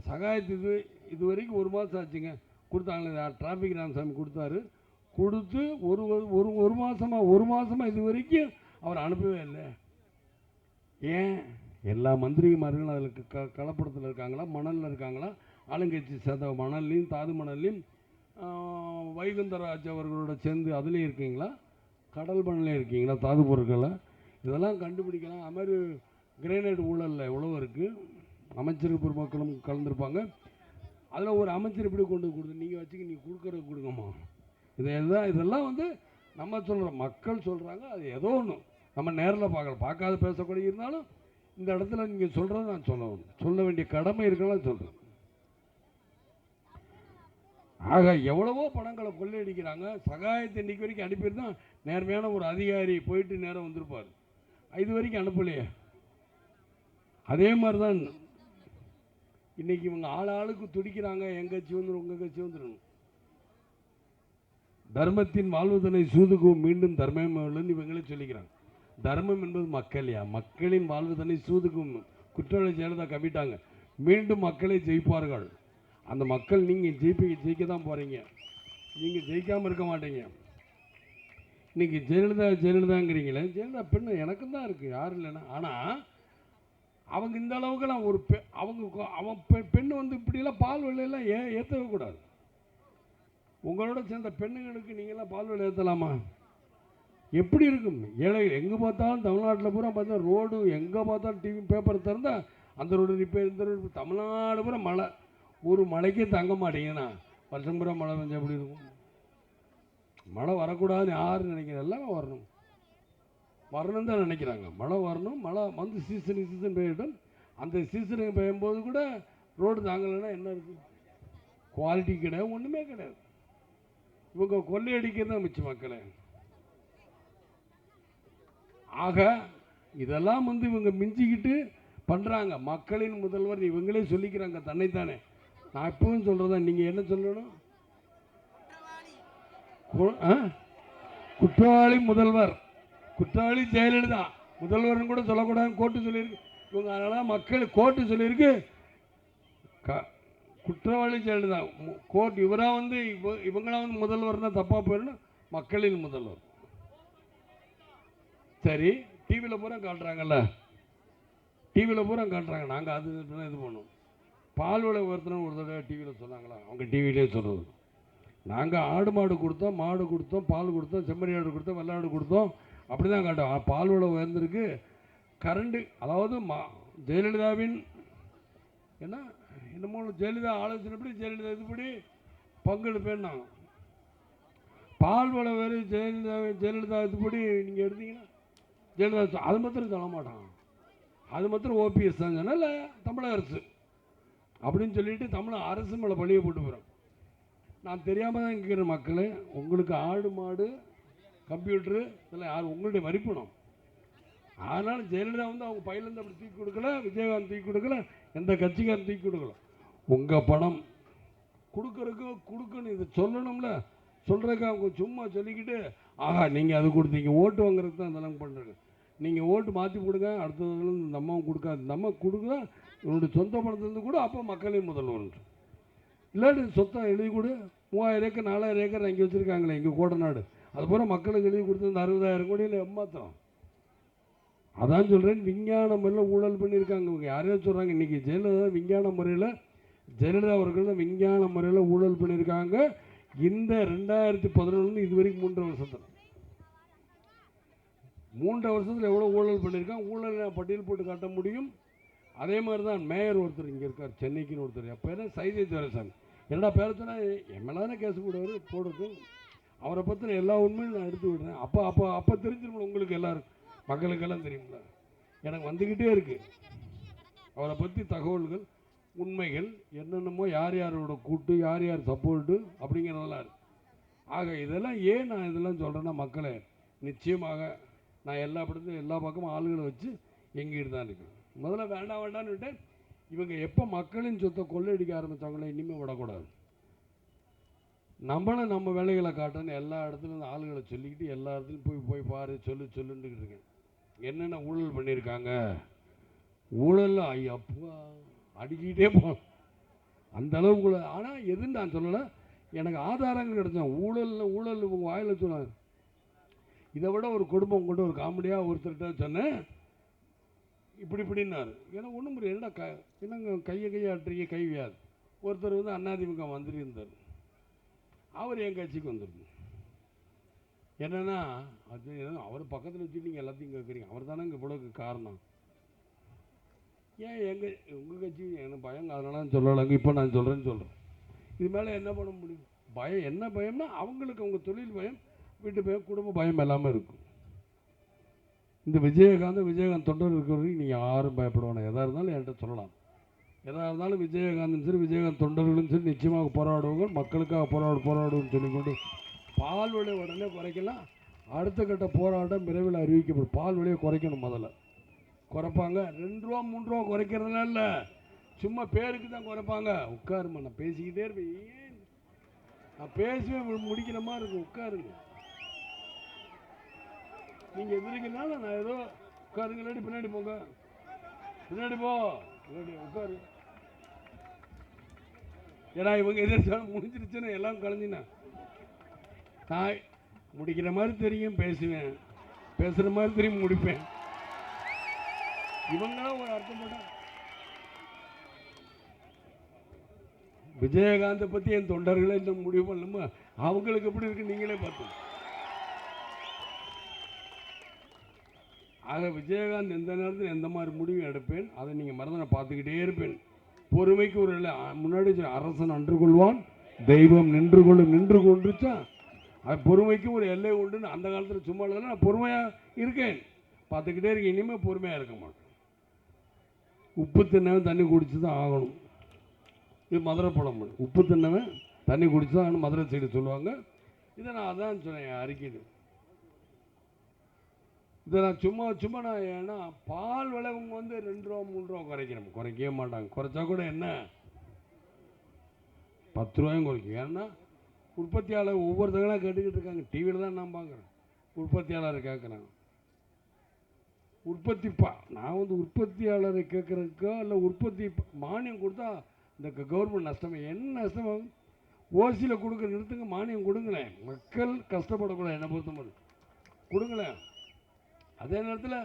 S1: சகாயத்துக்கு இது வரைக்கும் 1 மாதம் ஆச்சுங்க கொடுத்தாங்களே. டிராஃபிக் ராமசாமி கொடுத்தாரு. கொடுத்து ஒரு மாதமாக இது வரைக்கும் அவர் அனுப்பவே இல்லை. ஏன்? எல்லா மந்திரிமார்களும் அதில் கலப்படத்தில் இருக்காங்களா, மணலில் இருக்காங்களா, ஆளுங்கட்சி சேர்ந்த மணல்லையும் தாது மணல்லையும் வைகுந்தராஜ் அவர்களோட சேர்ந்து அதுலேயும் இருக்கீங்களா, கடல் மணலையும் இருக்கீங்களா, தாது பொருட்களை இதெல்லாம் கண்டுபிடிக்கலாம். அது மாதிரி கிரேனைட் ஊழலில் எவ்வளோ இருக்குது. அமைச்சர் பெருமக்களும் கலந்துருப்பாங்க. அதில் ஒரு அமைச்சர் இப்படி கொண்டு கொடுத்து நீங்கள் வச்சுக்க, நீங்கள் கொடுக்குறது கொடுங்கம்மா. இதெல்லாம் வந்து நம்ம சொல்கிறோம், மக்கள் சொல்கிறாங்க. அது ஏதோ ஒன்று நம்ம நேரில் பார்க்காத பேசக்கூடிய இருந்தாலும் இந்த இடத்துல நீங்கள் சொல்கிறத நான் சொல்ல வேண்டிய கடமை இருக்கலாம் சொல்கிறேன். ஆக எவ்வளவோ பணங்களை கொள்ளையடிக்கிறாங்க. சகாயத்தை இன்றைக்கு வரைக்கும் அனுப்பியிருந்தான் நேர்மையான ஒரு அதிகாரி போயிட்டு நேரம் வந்திருப்பார். இது வரைக்கும் அனுப்பலையே. அதே மாதிரி தான் இன்றைக்கி இவங்க ஆளுக்கு துடிக்கிறாங்க, எங்கள் கட்சி வந்துடும் உங்கள் கட்சி வந்துடணும். தர்மத்தின் வாழ்வதனை சூதுக்கும் மீண்டும் தர்மம் இவங்களே சொல்லிக்கிறாங்க. தர்மம் என்பது மக்களையா, மக்களின் வாழ்வதனை சூதுக்கும் குற்றவாளி ஜெயலலிதா கவிட்டாங்க. மீண்டும் மக்களை ஜெயிப்பார்கள். அந்த மக்கள் நீங்கள் ஜெயிக்க தான் போகிறீங்க, நீங்கள் ஜெயிக்காமல் இருக்க மாட்டீங்க. இன்றைக்கி ஜெயலலிதாங்கிறீங்களே, ஜெயலலிதா பெண்ணு எனக்கும் தான் இருக்குது, யாரும் இல்லைன்னா. ஆனால் அவங்க இந்த அளவுக்குலாம் ஒரு அவன் பெண்ணு வந்து இப்படிலாம் பால் விலையெல்லாம் ஏற்றவே கூடாது. உங்களோட சேர்ந்த பெண்ணுங்களுக்கு நீங்களாம் பால் விலை ஏற்றலாமா? எப்படி இருக்கும்? ஏழை எங்கே பார்த்தாலும் தமிழ்நாட்டில் பூரா பார்த்தா ரோடு எங்கே பார்த்தாலும் டிவி பேப்பர் திறந்தால் அந்த ரோடு ரிப்பேர், இந்த ரோடு. தமிழ்நாடு பூரா மழை, ஒரு மழைக்கே தங்க மாட்டீங்கன்னா வருஷம் பூரா மழை பெஞ்சா எப்படி இருக்கும்? மழை வரக்கூடாதுன்னு யார் நினைக்கிறது? எல்லாமே வரணும் தான் நினைக்கிறாங்க. மழை வரணும், மழை வந்து சீசன் பெய்யட்டும். அந்த சீசனுக்கு பெய்யும்போது கூட ரோடு தாங்கலைன்னா என்ன இருக்குது? குவாலிட்டி கிடையாது, ஒன்றுமே கிடையாது. இவங்க கொள்ளையடிக்கிறது தான் மிச்சம் மக்களை. ஆக இதெல்லாம் வந்து இவங்க மிஞ்சிக்கிட்டு பண்ணுறாங்க. மக்களின் முதல்வர் இவங்களே சொல்லிக்கிறாங்க தன்னைத்தானே. நான் இப்பவும் சொல்கிறதா, நீங்கள் என்ன சொல்லணும்? குற்றவாளி முதல்வர், குற்றவாளி ஜெயலலிதா, முதல்வர்னு கூட சொல்லக்கூடாதுன்னு கோர்ட்டு சொல்லியிருக்கு. இவங்க அதனால் மக்கள் கோர்ட்டு சொல்லியிருக்கு குற்றவாளி ஜெயலலிதா. கோர்ட் இவராக வந்து இவங்களாம் வந்து முதல்வர்னா தப்பாக போயிடணும். மக்களின் முதல்வர். சரி, டிவியில் பூரா காட்டுறாங்கல்ல, டிவியில் பூரா காட்டுறாங்க. நாங்கள் அது இது பண்ணோம். பால் விலை உயர்த்தணும் ஒரு தடவை டிவியில் சொன்னாங்களா? அவங்க டிவியிலே சொல்கிறது. நாங்கள் ஆடு மாடு கொடுத்தோம், மாடு கொடுத்தோம், பால் கொடுத்தோம், செம்மறி ஆடு கொடுத்தோம், வெள்ளாடு கொடுத்தோம், அப்படி தான் காட்டும். பால் விலை உயர்ந்திருக்கு. கரண்டு, அதாவது ஜெயலலிதாவின் என்னமோ ஜெயலலிதா ஆலோசனைப்படி ஜெயலலிதா இதுபடி பங்கெடுப்பேன்னா பால் விலை வேறு ஜெயலலிதா இதுபடி நீங்கள் எடுத்தீங்கன்னா ஜெயலலிதா அது மாத்திரம் சொல்ல மாட்டான். அது மாத்திரம் ஓபிஎஸ் தான் சொன்னால் இல்லை தமிழக அரசு அப்படின்னு சொல்லிட்டு தமிழக அரசு மேலே பழியை போட்டு போகிறோம். நான் தெரியாமல் தான் இருக்கிற மக்களே, உங்களுக்கு ஆடு மாடு கம்ப்யூட்டரு இதெல்லாம் யார் உங்களுடைய வரிப்பணம். அதனால் ஜெயலலிதா வந்து அவங்க பையிலேருந்து அப்படி தூக்கி கொடுக்கல, விஜயகாந்த் தூக்கி கொடுக்கல, எந்த கட்சிக்காரன் தூக்கி கொடுக்கல. உங்கள் பணம் கொடுக்கணும், இதை சொல்லணும்ல. சொல்கிறதுக்கு அவங்க சும்மா சொல்லிக்கிட்டு ஆஹா நீங்கள் அது கொடுத்தீங்க, ஓட்டு வாங்குறதுக்கு தான் அதெல்லாம் பண்ணுறது. நீங்கள் ஓட்டு மாற்றி கொடுங்க, அடுத்தது நம்ம கொடுக்காது, நம்ம கொடுக்க என்னுடைய சொந்த பணத்துலேருந்து கூட அப்போ மக்களையும் முதல்வர் இல்லாட்டி சொத்தம் எழுதி கொடு. 3000 ஏக்கர் 4000 ஏக்கர் இங்கே வச்சுருக்காங்களே இங்கே கோடநாடு, அது பூரா மக்களுக்கு எழுதி கொடுத்து இந்த 60,000 கோடியில் ஏமாத்திரம். அதான் சொல்கிறேன், விஞ்ஞான முறையில் ஊழல் பண்ணியிருக்காங்க. இவங்க யாரையோ சொல்கிறாங்க இன்றைக்கி ஜெயலலிதா விஞ்ஞான முறையில், ஜெயலலிதா அவர்கள் தான் விஞ்ஞான முறையில் ஊழல் பண்ணியிருக்காங்க. இந்த 2011 இது வரைக்கும் 3 வருஷத்தில் 3 வருஷத்தில் எவ்வளோ ஊழல் பண்ணியிருக்காங்க. ஊழல் பட்டியல் போட்டு காட்ட முடியும். அதே மாதிரி தான் மேயர் ஒருத்தர் இங்கே இருக்கார், சென்னைக்குன்னு ஒருத்தர், அப்போ என்ன சைதை துரைசாமி, என்னடா பேர சொன்னால் என் மேலே தானே கேஸ் போடுறது, அவரை பற்றின எல்லா உண்மையும் நான் எடுத்து விடுறேன். அப்போ தெரிஞ்சிருக்கணும் உங்களுக்கு எல்லாரும், மக்களுக்கெல்லாம் தெரியுங்களா. எனக்கு வந்துக்கிட்டே இருக்குது அவரை பற்றி தகவல்கள், உண்மைகள் என்னென்னமோ, யார் யாரோட கூட்டு, யார் யார் சப்போர்ட்டு அப்படிங்கிறதெல்லாம் இருக்குது. ஆக இதெல்லாம் ஏன் நான் இதெல்லாம் சொல்கிறேன்னா, மக்களை நிச்சயமாக நான் எல்லா படத்தையும் எல்லா பக்கமும் ஆளுகளை வச்சு எங்கிட்டு தான் இருக்கேன். முதல்ல வேண்டாம் வேண்டான்னு விட்டேன். இவங்க எப்போ மக்களின் சொத்தை கொள்ளையடிக்க ஆரம்பித்தாங்களோ இனிமேல் விடக்கூடாது. நம்மளும் நம்ம வேலைகளை காட்டணும். எல்லா இடத்துலையும் ஆளுகளை சொல்லிக்கிட்டு எல்லா இடத்துலையும் போய் பாரு சொல்லுன்னுக்கிட்டு இருக்கேன். என்னென்ன ஊழல் பண்ணியிருக்காங்க, ஊழல் ஐயப்பா அடிக்கிட்டே போ அந்த அளவுக்குள்ள. ஆனால் எதுன்னு நான் சொல்லலை, எனக்கு ஆதாரங்கள் கிடைச்சேன். ஊழல் உங்கள் வாயில் சொன்னாங்க. இதை விட ஒரு குடும்பம் கொண்டு ஒரு காமெடியாக ஒருத்தர்கிட்ட சொன்னேன், இப்படின்னாரு. ஏன்னா ஒன்றும் முடியாது, என்னங்க கையை ஆட்டுறீங்க, கை வியாது. ஒருத்தர் வந்து அதிமுக மந்திரி இருந்தார், அவர் என் கட்சிக்கு வந்துருக்கு. என்னென்னா அது அவர் பக்கத்தில் வச்சுட்டு நீங்கள் எல்லாத்தையும் கேட்குறீங்க, அவர் தானே இங்கே இவ்வளோக்கு காரணம். ஏன் உங்கள் கட்சி எனக்கு பயம், அதனால சொல்லலைங்க, இப்போ நான் சொல்கிறேன்னு சொல்கிறேன். இது மேலே என்ன பண்ண முடியும்? பயம் என்ன பயம்னா, அவங்களுக்கு அவங்க தொழில் பயம், வீட்டு பயம், குடும்ப பயம் எல்லாமே இருக்கும். இந்த விஜயகாந்த் தொண்டர் இருக்கிறவரைக்கும் நீங்கள் யாரும் பயப்படுவாங்க. எதாக இருந்தாலும் என்கிட்ட சொல்லலாம். எதாக இருந்தாலும் விஜயகாந்தும் சரி, விஜயகாந்த் தொண்டர்களும் சரி நிச்சயமாக போராடுவாங்க, மக்களுக்காக போராடுவோம்னு சொல்லிக்கொண்டு பால் விலை உடனே குறைக்கலாம். அடுத்த கட்ட போராட்டம் விரைவில் அறிவிக்கப்படும். பால் விலையை குறைக்கணும். முதல்ல குறைப்பாங்க. 2 ரூபா 3 ரூபா குறைக்கிறதுனால இல்லை, சும்மா பேருக்கு தான் குறைப்பாங்க. உட்காருமா, நான் பேசிக்கிட்டே இருப்பேன், நான் பேசுவேன் முடிக்கிற மாதிரி இருக்கும். உட்காருங்க, நீங்கள் எதிர்க்கனால நான் ஏதோ உட்காருங்க, இல்லாட்டி பின்னாடி போங்க, பின்னாடி போ, இல்லாட்டி உட்காரு. ஏன்னா இவங்க எதிர்த்தாலும் முடிஞ்சிருச்சுன்னு எல்லாம் கலைஞ்சினா நான் முடிக்கிற மாதிரி தெரியும், பேசுவேன், பேசுகிற மாதிரி தெரியும், முடிப்பேன். இவங்களாம் ஒரு அர்த்தம் போட்டா விஜயகாந்தை பற்றி என் தொண்டர்களை இன்னும் முடிவு பண்ணணுமா, அவங்களுக்கு எப்படி இருக்கு நீங்களே பார்த்து. ஆக விஜயகாந்த் எந்த நேரத்தில் எந்த மாதிரி முடிவு எடுப்பேன் அதை நீங்கள் மறந்து நான் பார்த்துக்கிட்டே இருப்பேன். பொறுமைக்கு ஒரு இல்லை. முன்னாடி அரசன் அன்று கொள்வான், தெய்வம் நின்று கொண்டுச்சா, அது பொறுமைக்கு ஒரு எல்லை உண்டுன்னு அந்த காலத்தில் சும்மா இல்லை. நான் பொறுமையாக இருக்கேன், பார்த்துக்கிட்டே இருக்கேன். இனிமேல் பொறுமையாக இருக்க மாட்டேன். உப்பு தின்னவன் தண்ணி குடிச்சு தான் ஆகணும். இது மதுரை பழம். உப்பு தின்னவன் தண்ணி குடிச்சு தான் ஆகணும், மதுரை சைடு சொல்லுவாங்க. இதை நான் அதான் சொன்னேன் அறிக்கையில். இதை நான் சும்மா நான் ஏன்னா பால் விலைவங்க வந்து 2 ரூபா 3 ரூபா குறைக்கிறோம், குறைக்கவே மாட்டாங்க. குறைச்சா கூட என்ன 10 ரூபாயும் குறைக்கும். ஏன்னா உற்பத்தியாளர் ஒவ்வொருத்தங்களாம் கேட்டுக்கிட்டு இருக்காங்க. டிவியில் தான் நான் பார்க்குறேன், உற்பத்தியாளரை கேட்குறாங்க. நான் வந்து உற்பத்தியாளரை கேட்குறதுக்கோ இல்லை உற்பத்தி மானியம் கொடுத்தா இந்த கவர்மெண்ட் நஷ்டமே என்ன நஷ்டமாகும்? ஓசியில் கொடுக்க நிறுத்துங்க, மானியம் கொடுங்களேன், மக்கள் கஷ்டப்படக்கூடாது. என்னை பொறுத்த மாதிரி கொடுங்களேன். அதே நேரத்தில்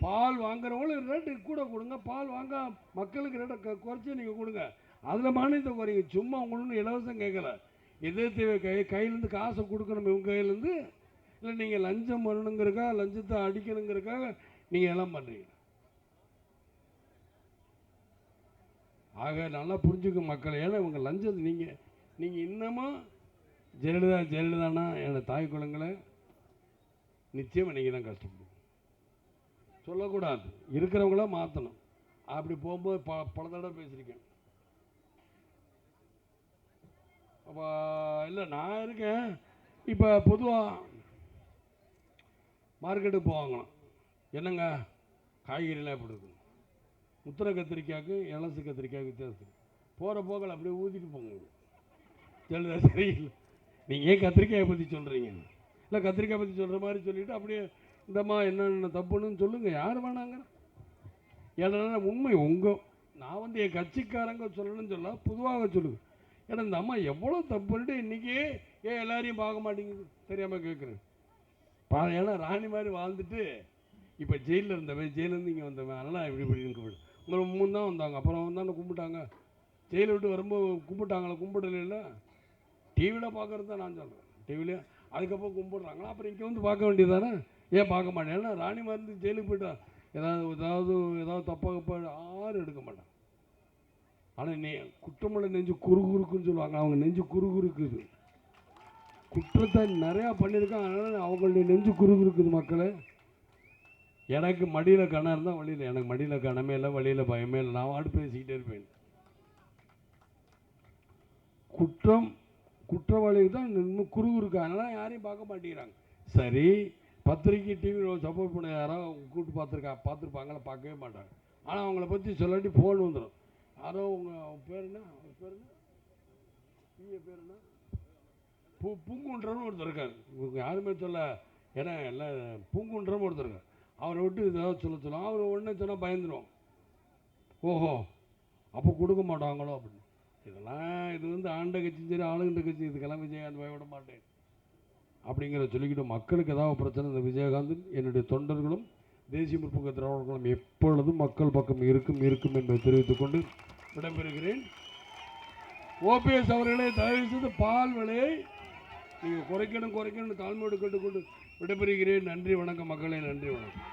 S1: பால் வாங்குறவங்களும் ரேட்டு கூட கொடுங்க, பால் வாங்க மக்களுக்கு ரேட்டை குறைச்சி நீங்கள் கொடுங்க, அதில் மானியத்தை குறைங்க. சும்மா உங்களுக்கு இலவசம் கேட்கல, எதே தேவை கையிலேருந்து காசை கொடுக்கணும் இவங்க கையிலேருந்து. இல்லை நீங்கள் லஞ்சம் பண்ணணுங்கிறக்கா, லஞ்சத்தை அடிக்கணுங்கிறக்காக நீங்கள் எல்லாம் பண்ணுறீங்க. ஆக நல்லா புரிஞ்சுக்க மக்கள். ஏன்னா இவங்க லஞ்சத்தை நீங்கள் இன்னமும் ஜெயலலிதானா என்னோட தாய் குழந்தைங்களை நிச்சயமாக நீங்கள் தான் கஷ்டப்படும் சொல்லக்கூடாது, இருக்கிறவங்கள மாற்றணும். அப்படி போகும்போது பல தடவை பேசியிருக்கேன். அப்போ இல்லை நான் இருக்கேன். இப்போ பொதுவாக மார்க்கெட்டுக்கு போவாங்களாம், என்னங்க காய்கறிலாம் எப்படி இருக்கும், முத்திரை கத்திரிக்காய்க்கு இலசு கத்திரிக்காய்க்கு வித்தியாசம். போகிற போகல அப்படியே ஊற்றிட்டு போங்க. ஜெயலலிதா சரியில்லை, நீங்கள் ஏன் கத்திரிக்காயை பற்றி சொல்கிறீங்க? இல்லை கத்திரிக்காய் பற்றி சொல்கிற மாதிரி சொல்லிவிட்டு அப்படியே இந்தம்மா என்னென்ன தப்புன்னு சொல்லுங்கள், யார் வேணாங்க. ஏன்னா உண்மை நான் வந்து என் கட்சிக்காரங்க சொல்லணும்னு சொல்ல, பொதுவாக சொல்லுங்க. ஏன்னா இந்த அம்மா எவ்வளோ தப்புன்ட்டு இன்றைக்கி ஏன் எல்லாரையும் பார்க்க மாட்டேங்குது தெரியாமல் கேட்குறேன். ஏன்னா ராணி மாதிரி வாழ்ந்துட்டு இப்போ ஜெயிலில் இருந்தவன், ஜெயிலேருந்து இங்கே வந்தவன், அதனால் இப்படின்னு கும்பிடு. உங்களை 3 தான் வந்தாங்க, அப்புறம் வந்தாலும் கும்பிட்டாங்க. ஜெயிலை விட்டு வரும்போது கும்பிட்டாங்களா? கும்பிடல. டிவியில் பார்க்குறது தான் நான் சொல்கிறேன். டிவியில் அதுக்கப்புறம் கும்பிட்றாங்களா, அப்புறம் இங்கே வந்து பார்க்க வேண்டியது தானே. ஏன் பார்க்க மாட்டேன்? ஏன்னா ராணி மாதிரி ஜெயிலுக்கு போய்ட்டா ஏதாவது தப்பாக யாரும் எடுக்க மாட்டான். ஆனால் குற்றமுள்ள நெஞ்சு குறுகுறுக்குன்னு சொல்லுவாங்க, அவங்க நெஞ்சு குறுகுறுக்குது. குற்றத்தை நிறையா பண்ணியிருக்காங்க, அதனால் அவங்களுடைய நெஞ்சு குறுகுறுக்குது. மக்களே, எனக்கு மடியில் கணம் இருந்தால் வழியில், எனக்கு மடியில் கணமே இல்லை, வழியில் பயமே இல்லை, நான் வாட்டு பேசிக்கிட்டே இருப்பேன். குற்றவாளிக்கு தான் இன்னும் குறுகுறுக்கு, அதனால் யாரையும் பார்க்க மாட்டேங்கிறாங்க. சரி, பத்திரிக்கை டிவியில் சப்போர்ட் பண்ண யாராவது கூப்பிட்டு பார்த்துருப்பாங்களா? பார்க்கவே மாட்டாங்க. ஆனால் அவங்கள பற்றி சொல்லாட்டி ஃபோன் வந்துடும். யாரோ உங்கள் பேர் என்ன, அவர் பேர் என்ன, பேர் என்ன, பூங்குன்றன்னு ஒருத்தர் இருக்கார். யாருமே சொல்ல, ஏன்னா எல்லாம் பூங்குன்றன்னு ஒருத்தர் இருக்கார். அவரை விட்டு ஏதாவது சொல்ல அவர் ஒன்றே சொன்னால் பயந்துடும். ஓஹோ, அப்போ கொடுக்க மாட்டாங்களோ அப்படின்னு. இது வந்து ஆண்ட கட்சி சரி, ஆளுகின்ற கட்சி, இதுக்கெல்லாம் விஜயகாந்த் பயப்பட மாட்டேன் அப்படிங்கிற சொல்லிக்கிட்டு, மக்களுக்கு ஏதாவது பிரச்சனை இந்த விஜயகாந்தும் என்னுடைய தொண்டர்களும் தேசிய முற்போக்கு திராவிடர்களும் எப்பொழுதும் மக்கள் பக்கம் இருக்கும் என்பதை தெரிவித்துக் கொண்டு விடைபெறுகிறேன். ஓபிஎஸ் அவர்களே, தயவு செய்து பால் விலையை நீங்கள் குறைக்கணும் தாழ்மையோடு கேட்டுக்கொண்டு விடைபெறுகிறேன். நன்றி, வணக்கம் மக்களே, நன்றி, வணக்கம்.